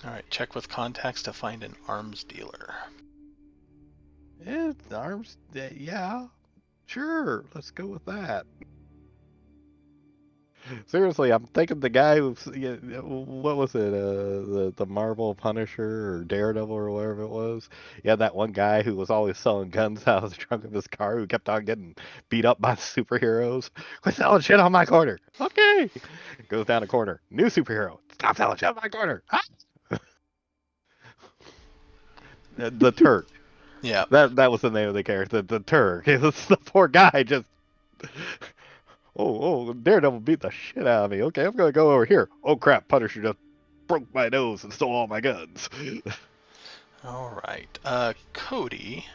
All right, check with contacts to find an arms dealer. Arms, yeah, sure, let's go with that. Seriously, I'm thinking the guy who's, what was it, the Marvel Punisher or Daredevil or whatever it was. Yeah, that one guy who was always selling guns out of the trunk of his car who kept on getting beat up by the superheroes. Quit selling shit on my corner. Okay. Goes down a corner. New superhero. Stop selling shit on my corner. Ah! The Turk. Yeah. That was the name of the character. The Turk. It was the poor guy just. Daredevil beat the shit out of me. Okay, I'm gonna go over here. Oh crap, Punisher just broke my nose and stole all my guns. All right. Cody.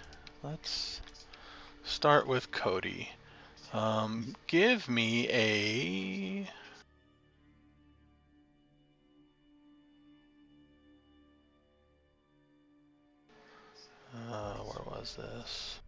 Let's start with Cody. Give me a... where was this?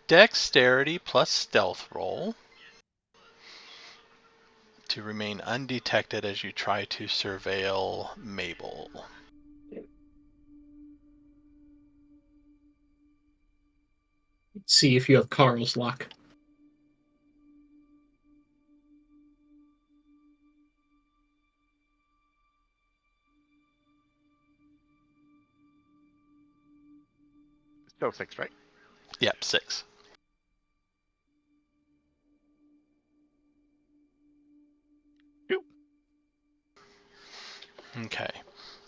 Dexterity plus stealth roll to remain undetected as you try to surveil Mabel. Let's see if you have Carl's luck. Still 6, right? Yep, 6. Two. Okay.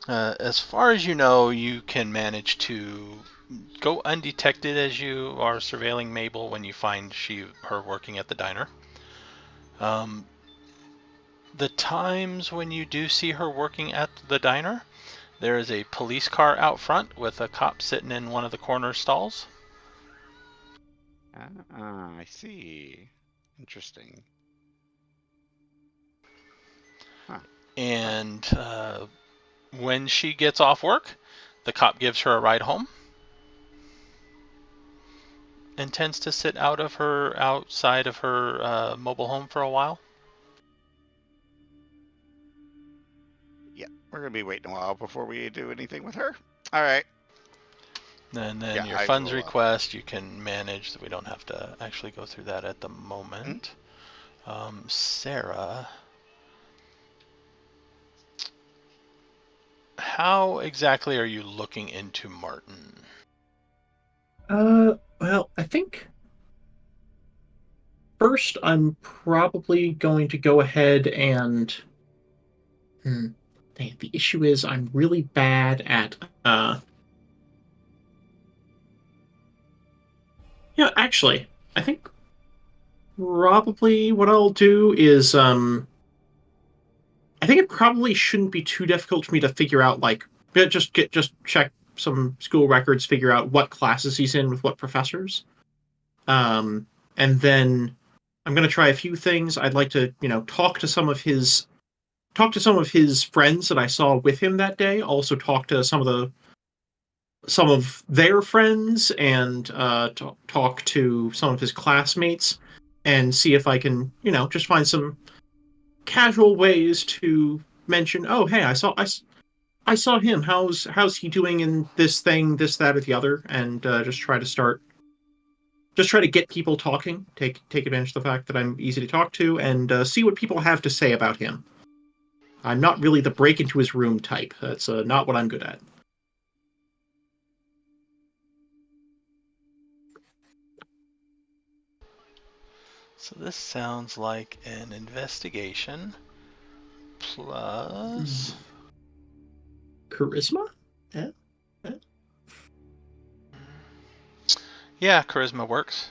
As far as you know, you can manage to go undetected as you are surveilling Mabel when you find her working at the diner. The times when you do see her working at the diner, there is a police car out front with a cop sitting in one of the corner stalls. I see. Interesting. Huh. And when she gets off work, the cop gives her a ride home and tends to sit outside of her mobile home for a while. Yeah, we're gonna be waiting a while before we do anything with her. All right. And then Yeah, your I funds will, request, you can manage. We don't have to actually go through that at the moment. Sarah, how exactly are you looking into Martin? Well, I think first I'm probably going to go ahead and. The issue is I'm really bad at. Actually, I think probably what I'll do is I think it probably shouldn't be too difficult for me to figure out just check some school records, figure out what classes he's in with what professors. And then I'm going to try a few things. I'd like to, talk to some of his friends that I saw with him that day. Also talk to some of their friends and talk to some of his classmates and see if I can, just find some casual ways to mention, oh, hey, I saw him. How's he doing in this thing, this, that, or the other, and just try to get people talking. Take advantage of the fact that I'm easy to talk to, and see what people have to say about him. I'm not really the break into his room type. That's not what I'm good at. So this sounds like an investigation plus. Charisma? Yeah. Yeah, charisma works.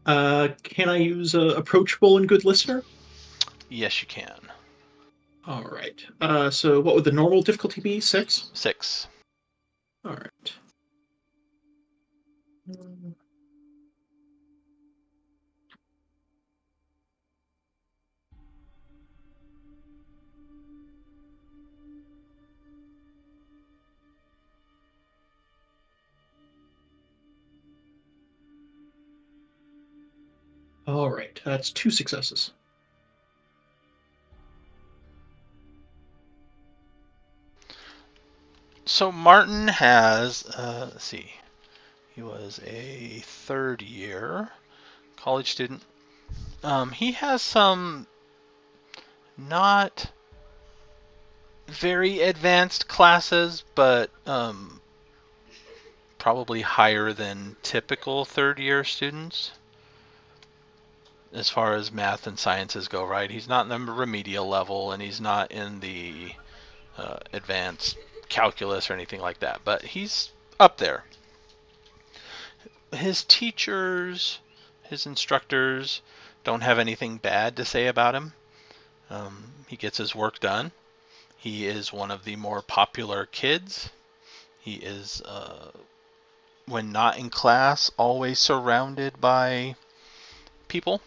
Can I use approachable and good listener? Yes, you can. All right. So what would the normal difficulty be? 6? 6. All right. All right. That's 2 successes. So Martin has, let's see, he was a third year college student. He has some not very advanced classes, but probably higher than typical third year students as far as math and sciences go, right? He's not in the remedial level and he's not in the advanced calculus or anything like that, but he's up there. His teachers, his instructors don't have anything bad to say about him. He gets his work done. He is one of the more popular kids. He is, when not in class, always surrounded by people.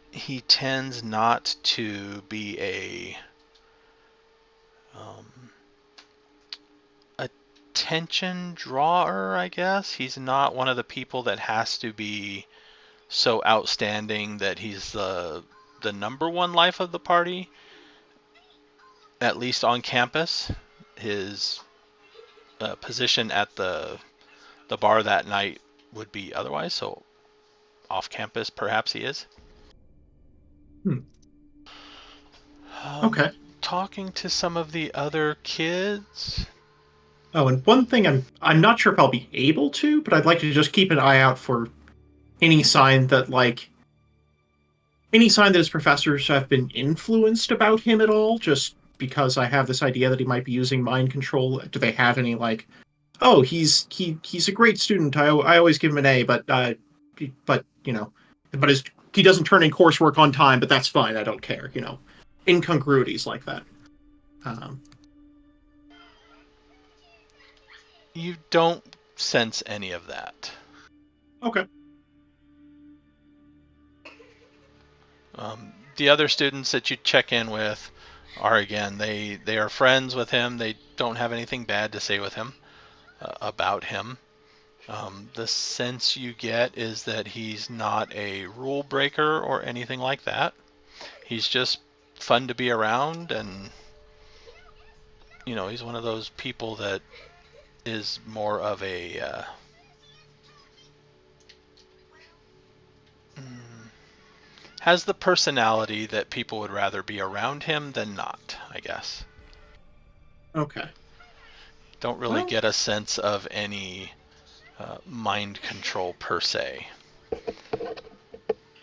He tends not to be a attention drawer, I guess. He's not one of the people that has to be so outstanding that he's the number one life of the party, at least on campus. His position at the bar that night would be otherwise, so off campus perhaps he is. Okay. Talking to some of the other kids. Oh, and one thing I'm not sure if I'll be able to, but I'd like to just keep an eye out for any sign that his professors have been influenced about him at all, just because I have this idea that he might be using mind control. Do they have any oh, he's a great student. I always give him an A, but he doesn't turn in coursework on time, but that's fine. I don't care. Incongruities like that. You don't sense any of that. Okay. The other students that you check in with are, again, they are friends with him. They don't have anything bad to say with him, about him. The sense you get is that he's not a rule breaker or anything like that. He's just fun to be around, and he's one of those people that is more of a has the personality that people would rather be around him than not, I guess. Okay. Don't really get a sense of any mind control per se.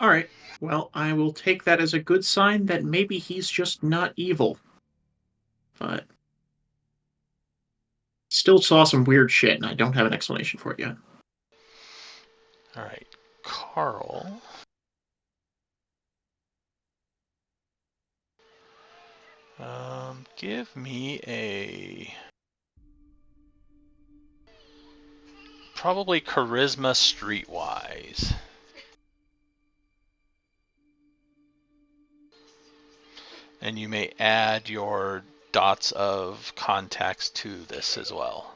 All right. Well, I will take that as a good sign that maybe he's just not evil. But still saw some weird shit, and I don't have an explanation for it yet. All right, Carl. Give me a probably charisma streetwise. And you may add your dots of contacts to this as well.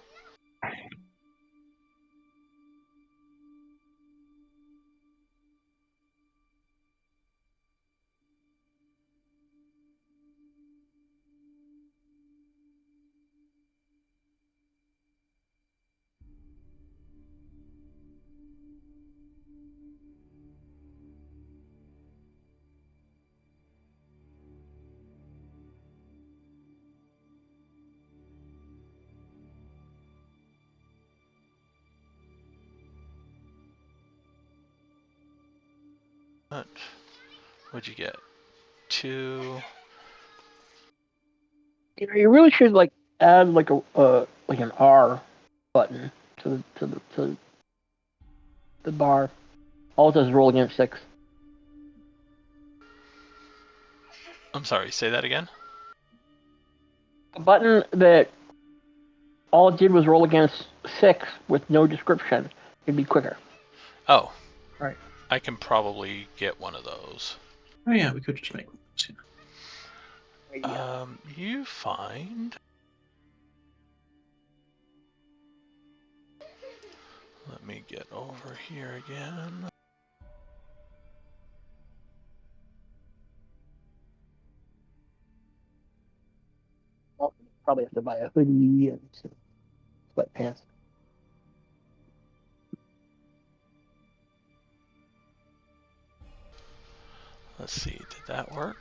What'd you get? 2. You really should like add like a like an R button to the bar. All it does is roll against 6. I'm sorry, say that again? A button that all it did was roll against 6 with no description. It'd be quicker. Oh. Right. I can probably get one of those. Oh yeah, we could just make one. You find... Let me get over here again. Well, probably have to buy a hoodie and some sweatpants. Let's see, did that work?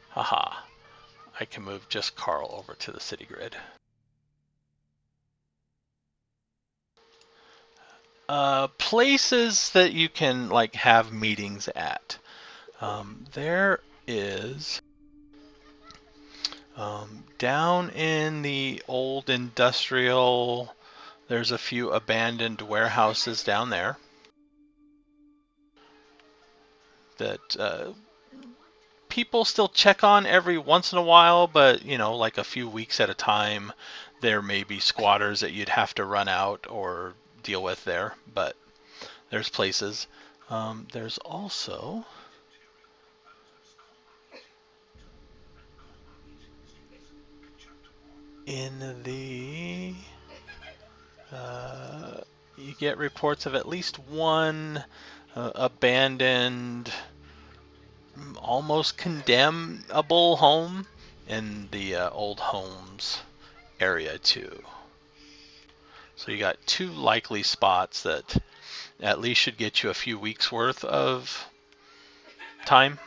Haha. I can move just Carl over to the city grid. Places that you can like have meetings at. There is down in the old industrial, there's a few abandoned warehouses down there that people still check on every once in a while, but you know, like a few weeks at a time. There may be squatters that you'd have to run out or deal with there, but there's places. There's also in the you get reports of at least one abandoned, almost condemnable home in the old homes area too. So you got 2 likely spots that at least should get you a few weeks worth of time.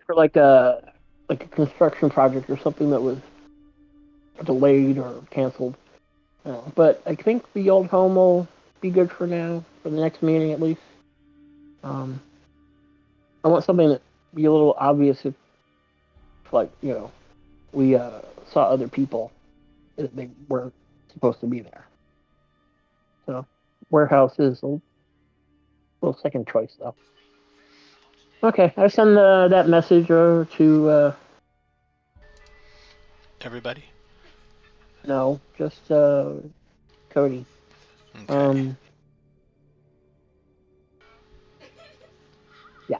For like a construction project or something that was delayed or canceled. But I think the old home will be good for now, for the next meeting at least. I want something that be a little obvious if like, we saw other people that they weren't supposed to be there. So warehouse is a little second choice though. Okay, I send that message over to Everybody? no, just Cody. Okay. Yeah.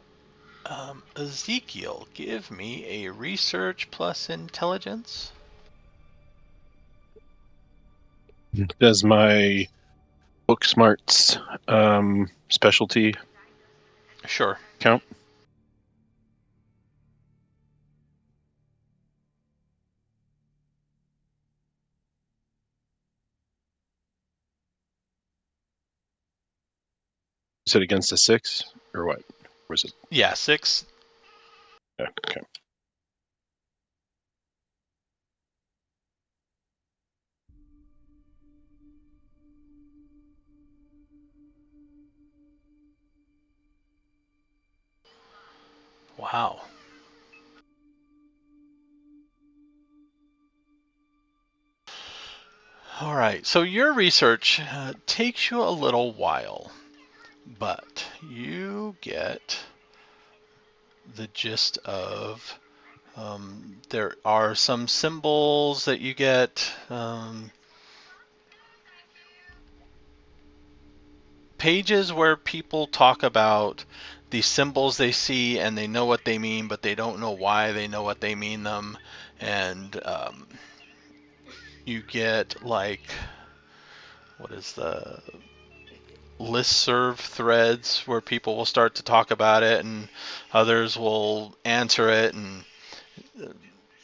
Ezekiel, give me a research plus intelligence. Does my book smarts specialty Sure. count? Is it against a 6 or what? Or is it? Yeah, 6. Yeah, okay. Wow. All right, so your research takes you a little while, but you get the gist of there are some symbols that you get, pages where people talk about these symbols they see and they know what they mean, but they don't know why they know what they mean them, and you get like, what is the listserv threads where people will start to talk about it and others will answer it, and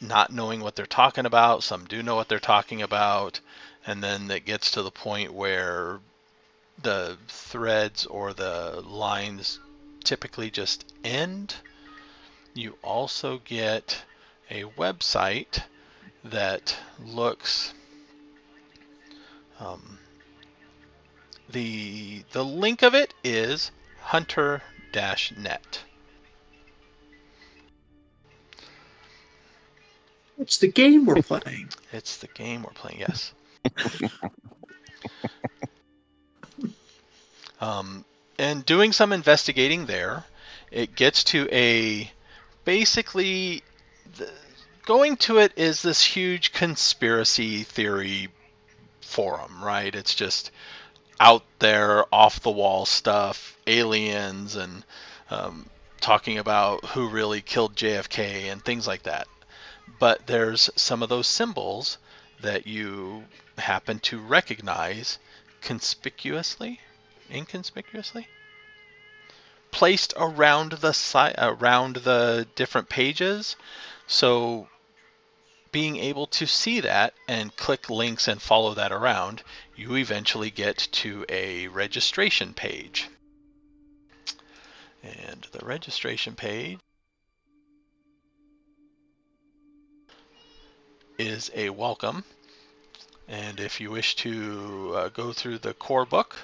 not knowing what they're talking about. Some do know what they're talking about, and then it gets to the point where the threads or the lines typically just end. You also get a website that looks the link of it is hunter-net. It's the game we're playing. It's the game we're playing, yes. And doing some investigating there, it gets to basically, going to it is this huge conspiracy theory forum, right? It's just out there, off the wall stuff, aliens, and talking about who really killed JFK and things like that. But there's some of those symbols that you happen to recognize conspicuously, inconspicuously, placed around the different pages. So being able to see that and click links and follow that around, you eventually get to a registration page. And the registration page is a welcome. And if you wish to go through the core book,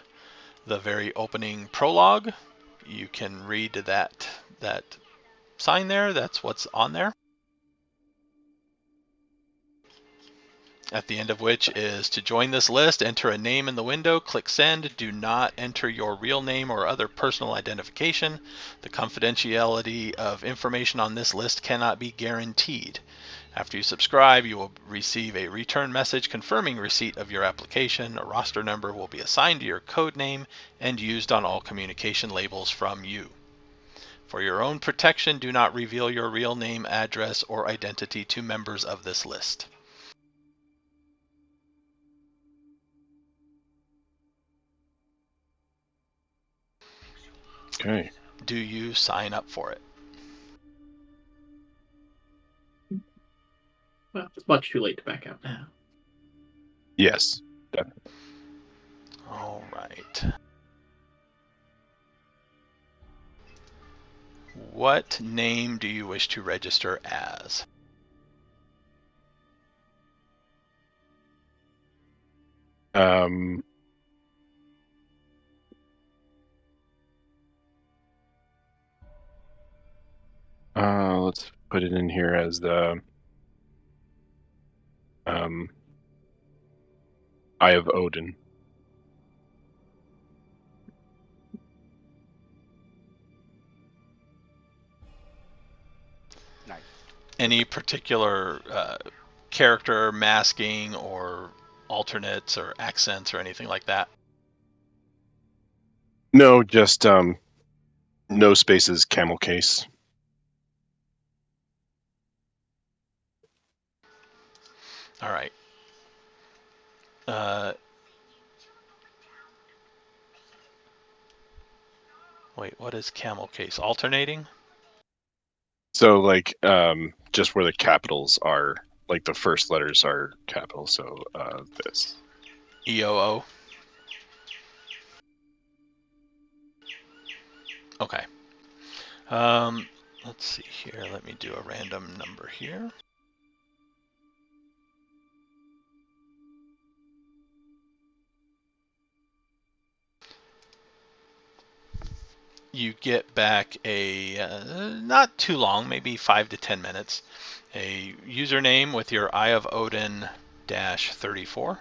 the very opening prologue, you can read that sign there. That's what's on there. At the end of which is to join this list, enter a name in the window, click send. Do not enter your real name or other personal identification. The confidentiality of information on this list cannot be guaranteed. After you subscribe, you will receive a return message confirming receipt of your application. A roster number will be assigned to your code name and used on all communication labels from you. For your own protection, do not reveal your real name, address, or identity to members of this list. Okay. Do you sign up for it? Well, it's much too late to back out now. Yes. Definitely. All right. What name do you wish to register as? Let's put it in here as the Eye of Odin. Nice. Any particular character masking or alternates or accents or anything like that? No, just no spaces, camel case. All right. Wait, what is camel case? Alternating? So like just where the capitals are, like the first letters are capital, so this. EOO? Okay. Let's see here. Let me do a random number here. You get back a, not too long, maybe 5 to 10 minutes, a username with your Eye of Odin -34.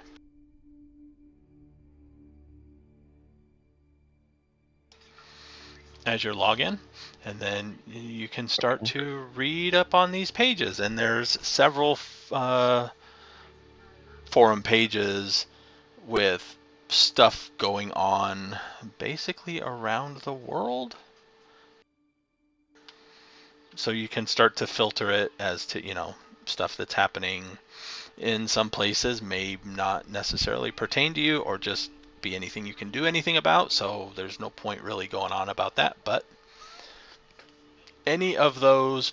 As your login, and then you can start to read up on these pages, and there's several forum pages with stuff going on basically around the world. So you can start to filter it as to, stuff that's happening in some places may not necessarily pertain to you or just be anything you can do anything about. So there's no point really going on about that. But any of those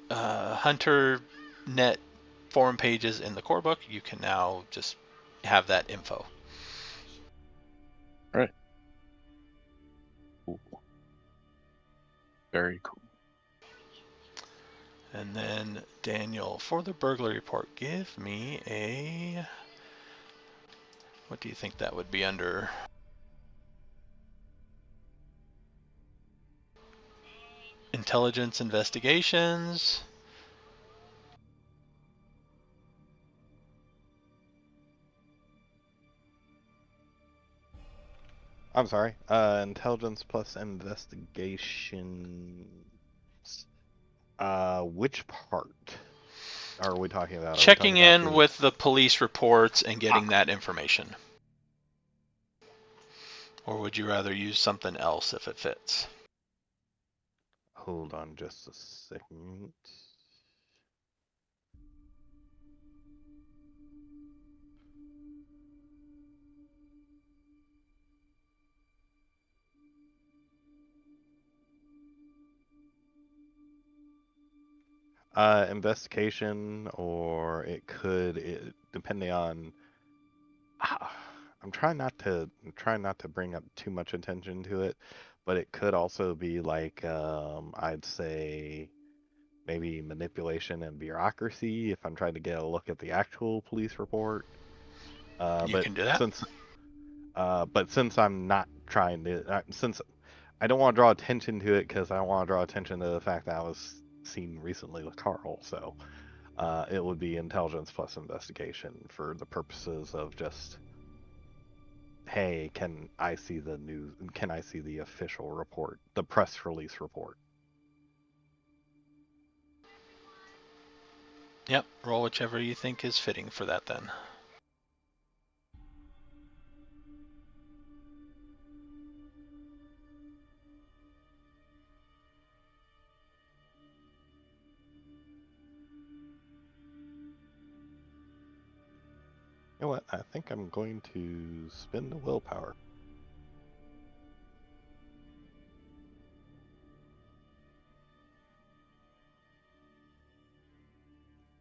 Hunter Net forum pages in the core book, you can now just have that info. All right. Cool. Very cool. And then Daniel, for the burglary report, give me a... What do you think that would be under? Intelligence investigations. I'm sorry. Intelligence plus investigation. Which part are we talking about? Are we talking Checking about in with the police reports and getting that information. Or would you rather use something else if it fits? Hold on just a second. Investigation, or depending on. I'm trying not to bring up too much attention to it, but it could also be like I'd say maybe manipulation and bureaucracy if I'm trying to get a look at the actual police report. You can do that. Since I'm not trying to, since I don't want to draw attention to it because I don't want to draw attention to the fact that I was seen recently with Carl, so it would be intelligence plus investigation for the purposes of just, hey, can I see the news? Can I see the official report, the press release report? Yep, roll whichever you think is fitting for that then. You know what? I think I'm going to spend the willpower.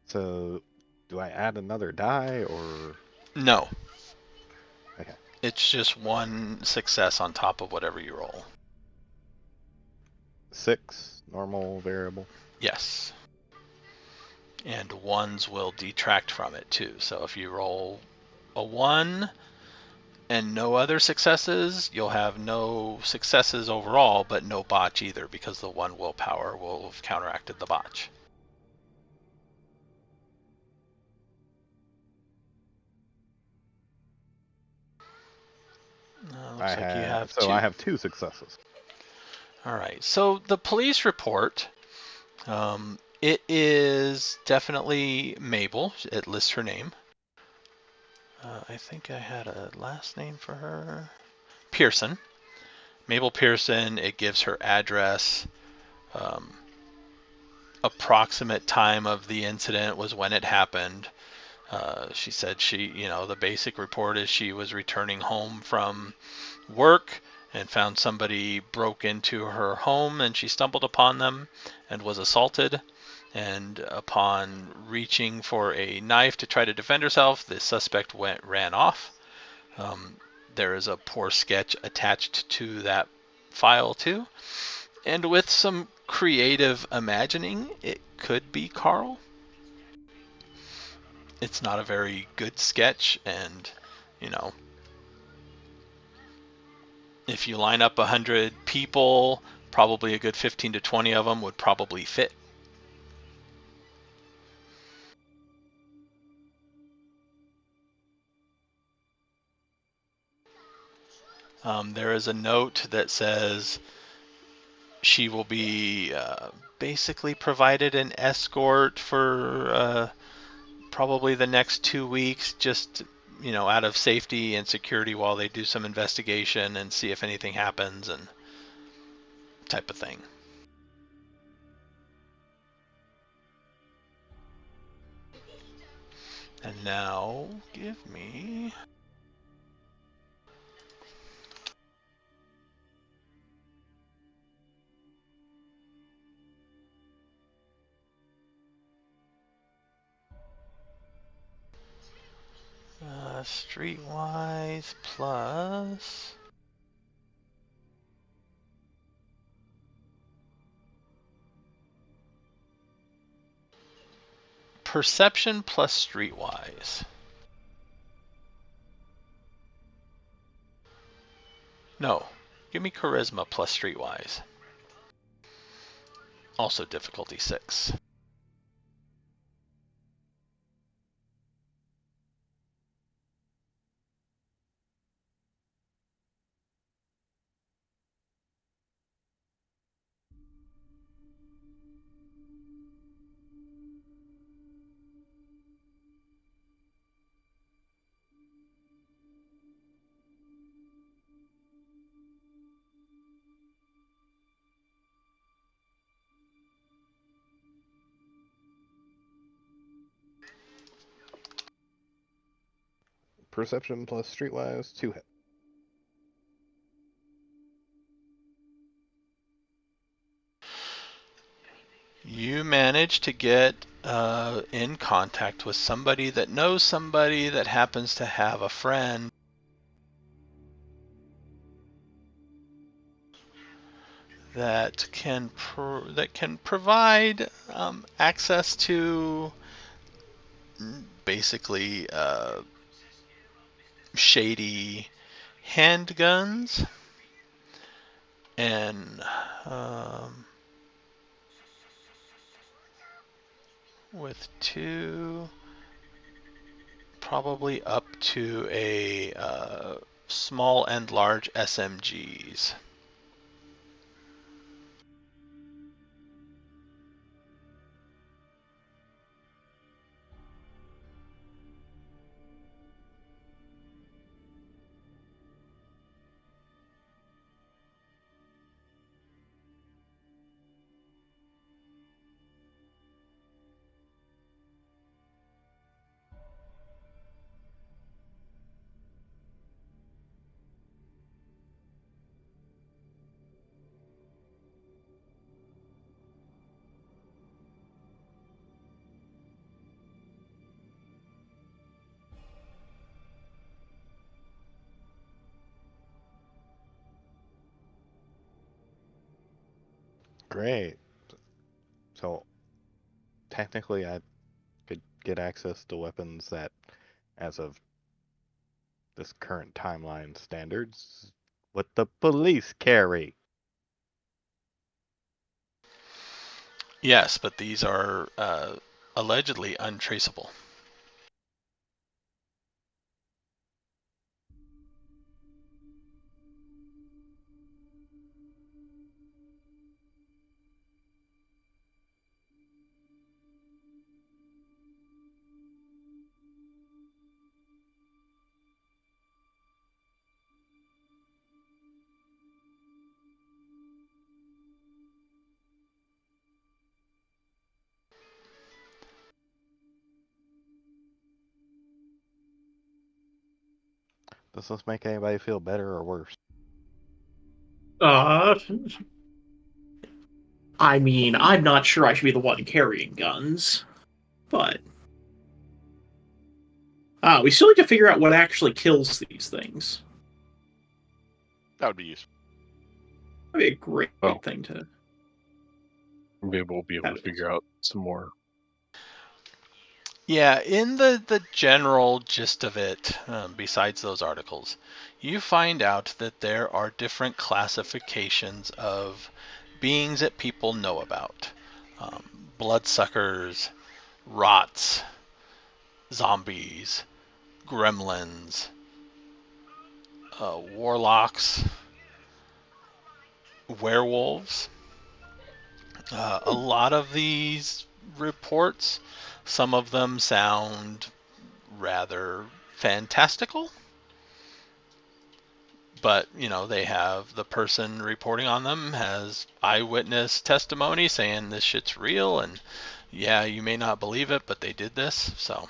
So, do I add another die or? No. Okay. It's just one success on top of whatever you roll. 6, normal, variable. Yes. And ones will detract from it too. So if you roll a 1 and no other successes, you'll have no successes overall, but no botch either, because the 1 willpower will have counteracted the botch. Looks like you have 2. I have 2 successes. All right. So the police report, it is definitely Mabel. It lists her name. I think I had a last name for her. Pearson. Mabel Pearson. It gives her address. Approximate time of the incident was when it happened. She said the basic report is she was returning home from work and found somebody broke into her home, and she stumbled upon them and was assaulted. And upon reaching for a knife to try to defend herself, the suspect ran off. There is a poor sketch attached to that file too. And with some creative imagining, it could be Carl. It's not a very good sketch, and if you line up 100 people, probably a good 15 to 20 of them would probably fit. There is a note that says she will be basically provided an escort for probably the next 2 weeks, just out of safety and security while they do some investigation and see if anything happens and type of thing. And now give me Streetwise plus Perception plus streetwise. No, give me charisma plus streetwise. Also difficulty 6. Perception plus streetwise, 2 hit. You manage to get in contact with somebody that knows somebody that happens to have a friend that can provide access to basically shady handguns and with 2, probably up to a small and large SMGs. Great. So technically, I could get access to weapons that, as of this current timeline standards, what the police carry. Yes, but these are allegedly untraceable. Does this make anybody feel better or worse? I mean, I'm not sure I should be the one carrying guns, but we still need to figure out what actually kills these things. That would be useful. That'd be a great Oh. thing to. Maybe we'll be able That to is. figure out some more. Yeah, in the general gist of it, besides those articles, you find out that there are different classifications of beings that people know about. Bloodsuckers, rots, zombies, gremlins, warlocks, werewolves. A lot of these reports, some of them sound rather fantastical, but they have the person reporting on them has eyewitness testimony saying this shit's real, and yeah, you may not believe it, but they did this. So,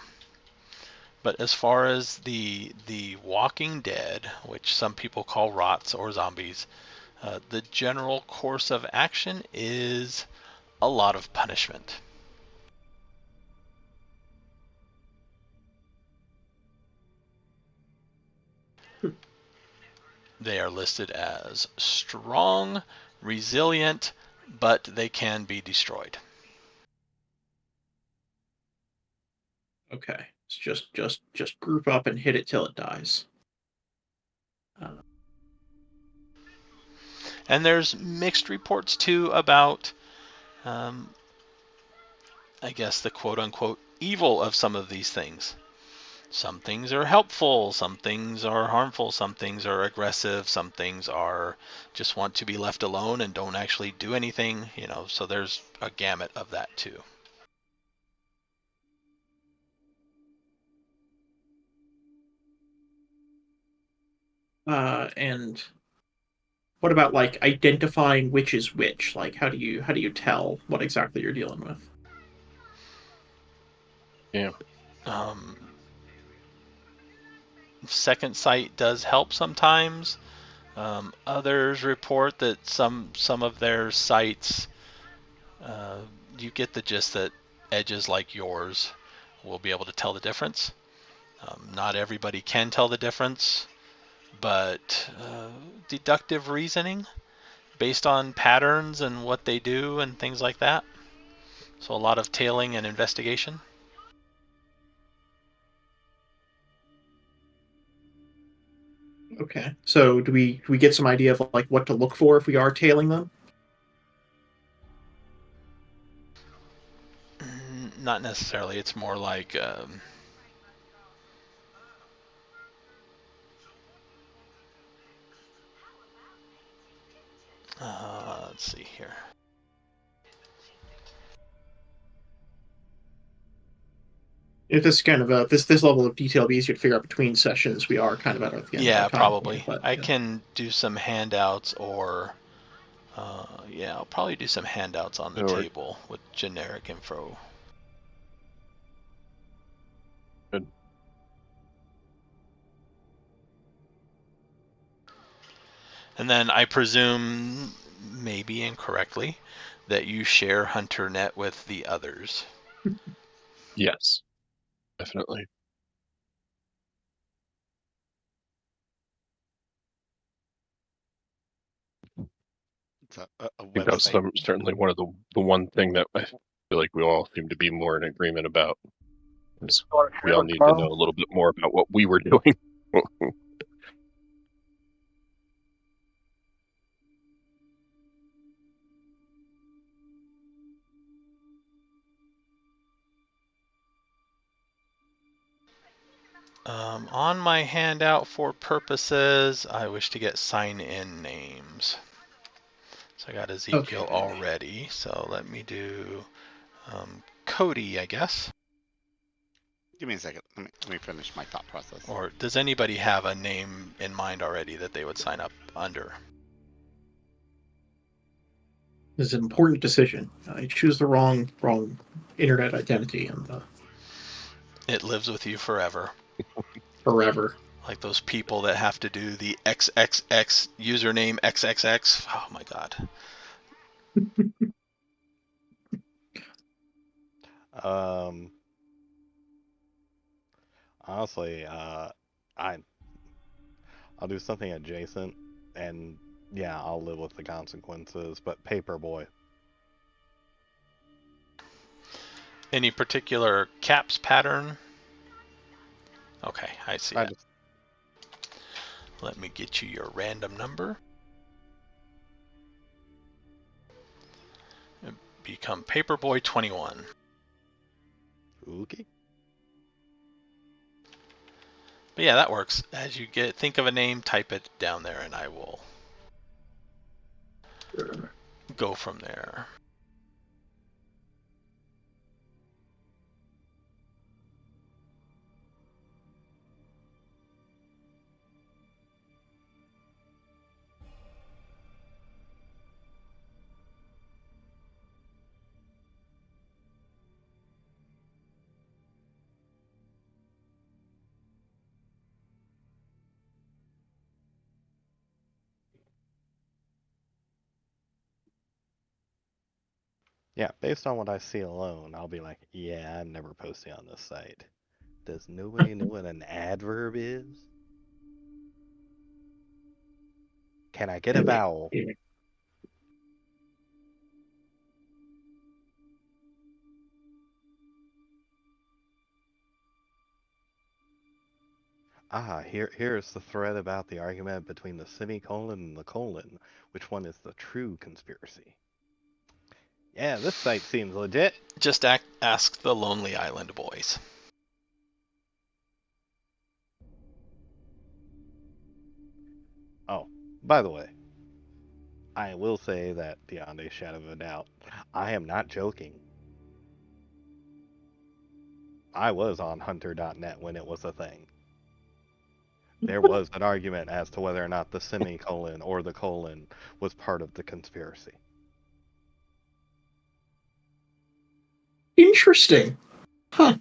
but as far as the Walking Dead, which some people call rots or zombies, the general course of action is a lot of punishment. They are listed as strong, resilient, but they can be destroyed. Okay, it's just group up and hit it till it dies. And there's mixed reports too about, I guess, the quote-unquote evil of some of these things. Some things are helpful, some things are harmful, some things are aggressive, some things are just want to be left alone and don't actually do anything, so there's a gamut of that too. And what about like identifying which is which? Like how do you tell what exactly you're dealing with? Yeah. Second sight does help sometimes. Others report that some of their sites, you get the gist that edges like yours will be able to tell the difference. Not everybody can tell the difference, but deductive reasoning based on patterns and what they do and things like that. So a lot of tailing and investigation. Okay. So do we get some idea of like what to look for if we are tailing them? Not necessarily. It's more like let's see here. If this kind of this level of detail be easier to figure out between sessions, we are kind of at the end of our Yeah, time here. probably. But I can do some handouts, or yeah, I'll probably do some handouts on the Or table with generic info. good. And then I presume, maybe incorrectly, that you share HunterNet with the others. Yes, definitely. It's a I think that's website. certainly one of the one thing that I feel like we all seem to be more in agreement about is we all need to know a little bit more about what we were doing. On my handout for purposes, I wish to get sign-in names. So I got Ezekiel okay. already. So let me do Cody, I guess. Give me a second. Let me finish my thought process. Or does anybody have a name in mind already that they would sign up under? This is an important decision. I choose the wrong internet identity and It lives with you forever. forever. Like those people that have to do the XXX username XXX. Oh my god. Um, honestly, I'll do something adjacent, and yeah, I'll live with the consequences. But Paperboy. Any particular caps pattern? Okay, I see I it. just Let me get you your random number. Become Paperboy 21. okay. But yeah, that works. As you think of a name, type it down there, and I will go from there. Yeah, based on what I see alone, I'll be like, yeah, I'm never posting on this site. Does nobody know what an adverb is? Can I get a vowel? Here's the thread about the argument between the semicolon and the colon. Which one is the true conspiracy? Yeah, this site seems legit. Just ask the Lonely Island boys. Oh, by the way, I will say that beyond a shadow of a doubt, I am not joking. I was on hunter.net when it was a thing. There was an argument as to whether or not the semicolon or the colon was part of the conspiracy. Interesting. Huh.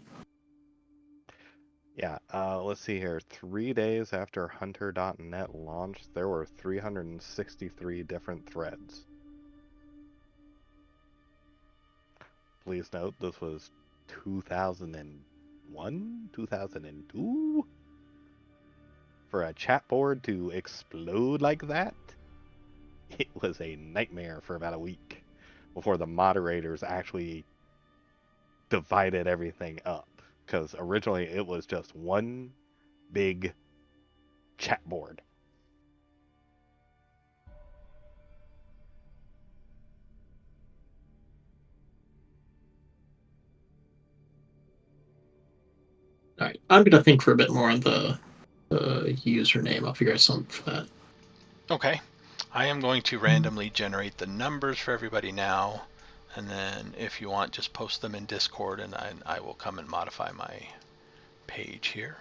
Yeah, let's see here. 3 days after hunter.net launched, there were 363 different threads. Please note this was 2001, 2002? For a chat board to explode like that, it was a nightmare for about a week before the moderators actually divided everything up. Because originally it was just one big chat board. All right, I'm gonna think for a bit more on the username. I'll figure out something for that. Okay. I am going to randomly generate the numbers for everybody now, and then if you want, just post them in Discord, and I will come and modify my page here.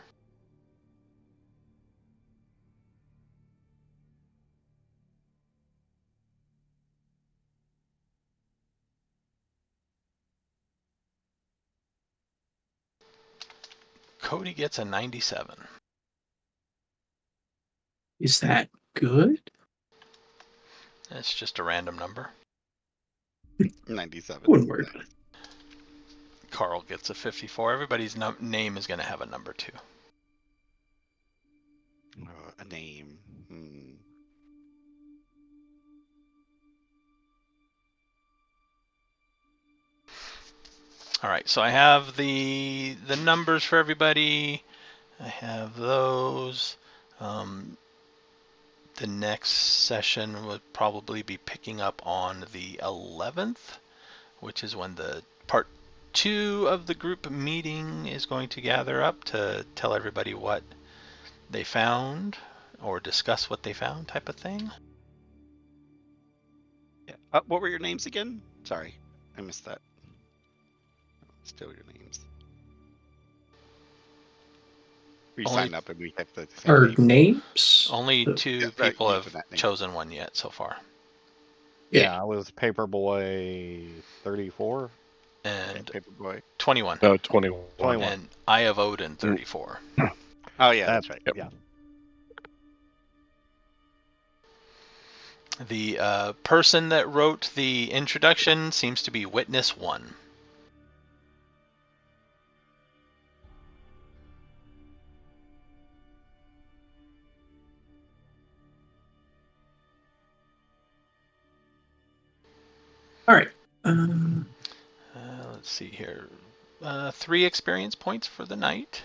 Cody gets a 97. Is that good? It's just a random number. 97. Wouldn't worry about it. Carl gets a 54. Everybody's name is going to have a number too. A name. All right, so I have the numbers for everybody. I have those. The next session would probably be picking up on the 11th, which is when the part 2 of the group meeting is going to gather up to tell everybody what they found or discuss what they found, type of thing. Yeah. What were your names again? Sorry, I missed that. Still your names. We Only- signed up and we have the same Our name. names? Only The- 2 right, people using have that name. chosen one yet so far. Yeah, I was Paperboy 34. And Paperboy. 21. No, 21. 21. And I have Odin 34. Oh yeah, that's right. Yep. Yeah. The person that wrote the introduction seems to be Witness 1. All right. Let's see here. 3 experience points for the night.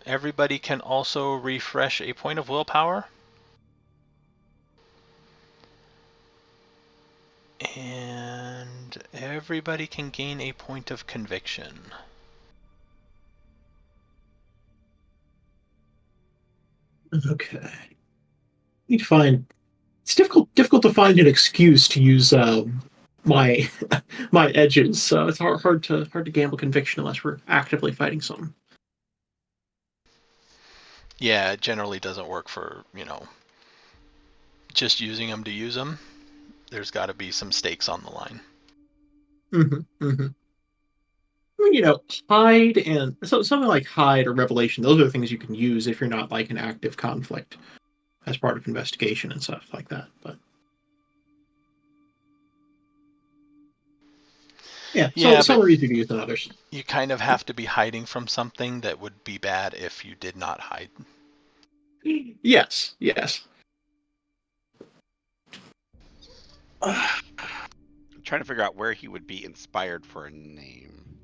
Everybody can also refresh a point of willpower. And everybody can gain a point of conviction. Okay. Need to find. It's difficult to find an excuse to use my my edges. So it's hard to gamble conviction unless we're actively fighting something. Yeah, it generally doesn't work for, just using them to use them. There's got to be some stakes on the line. Mm-hmm. Mm-hmm. I mean, hide and something like hide or revelation. Those are the things you can use if you're not like an active conflict as part of investigation and stuff like that. But yeah, Yeah, some but are easier to use than others. you kind of have to be hiding from something that would be bad if you did not hide. Yes, yes. trying to figure out where he would be inspired for a name.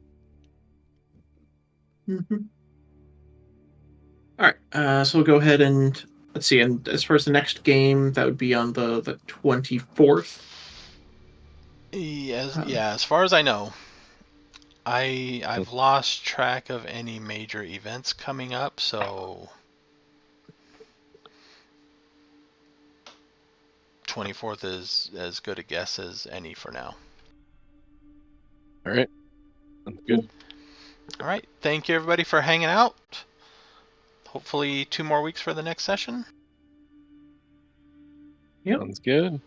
Mhm. All right. So we'll go ahead and let's see. And as far as the next game, that would be on the 24th. Yes, yeah. As far as I know, I've lost track of any major events coming up, so 24th is as good a guess as any for now. All right. Sounds good. All right. Thank you, everybody, for hanging out. Hopefully 2 more weeks for the next session. Yep. Sounds good.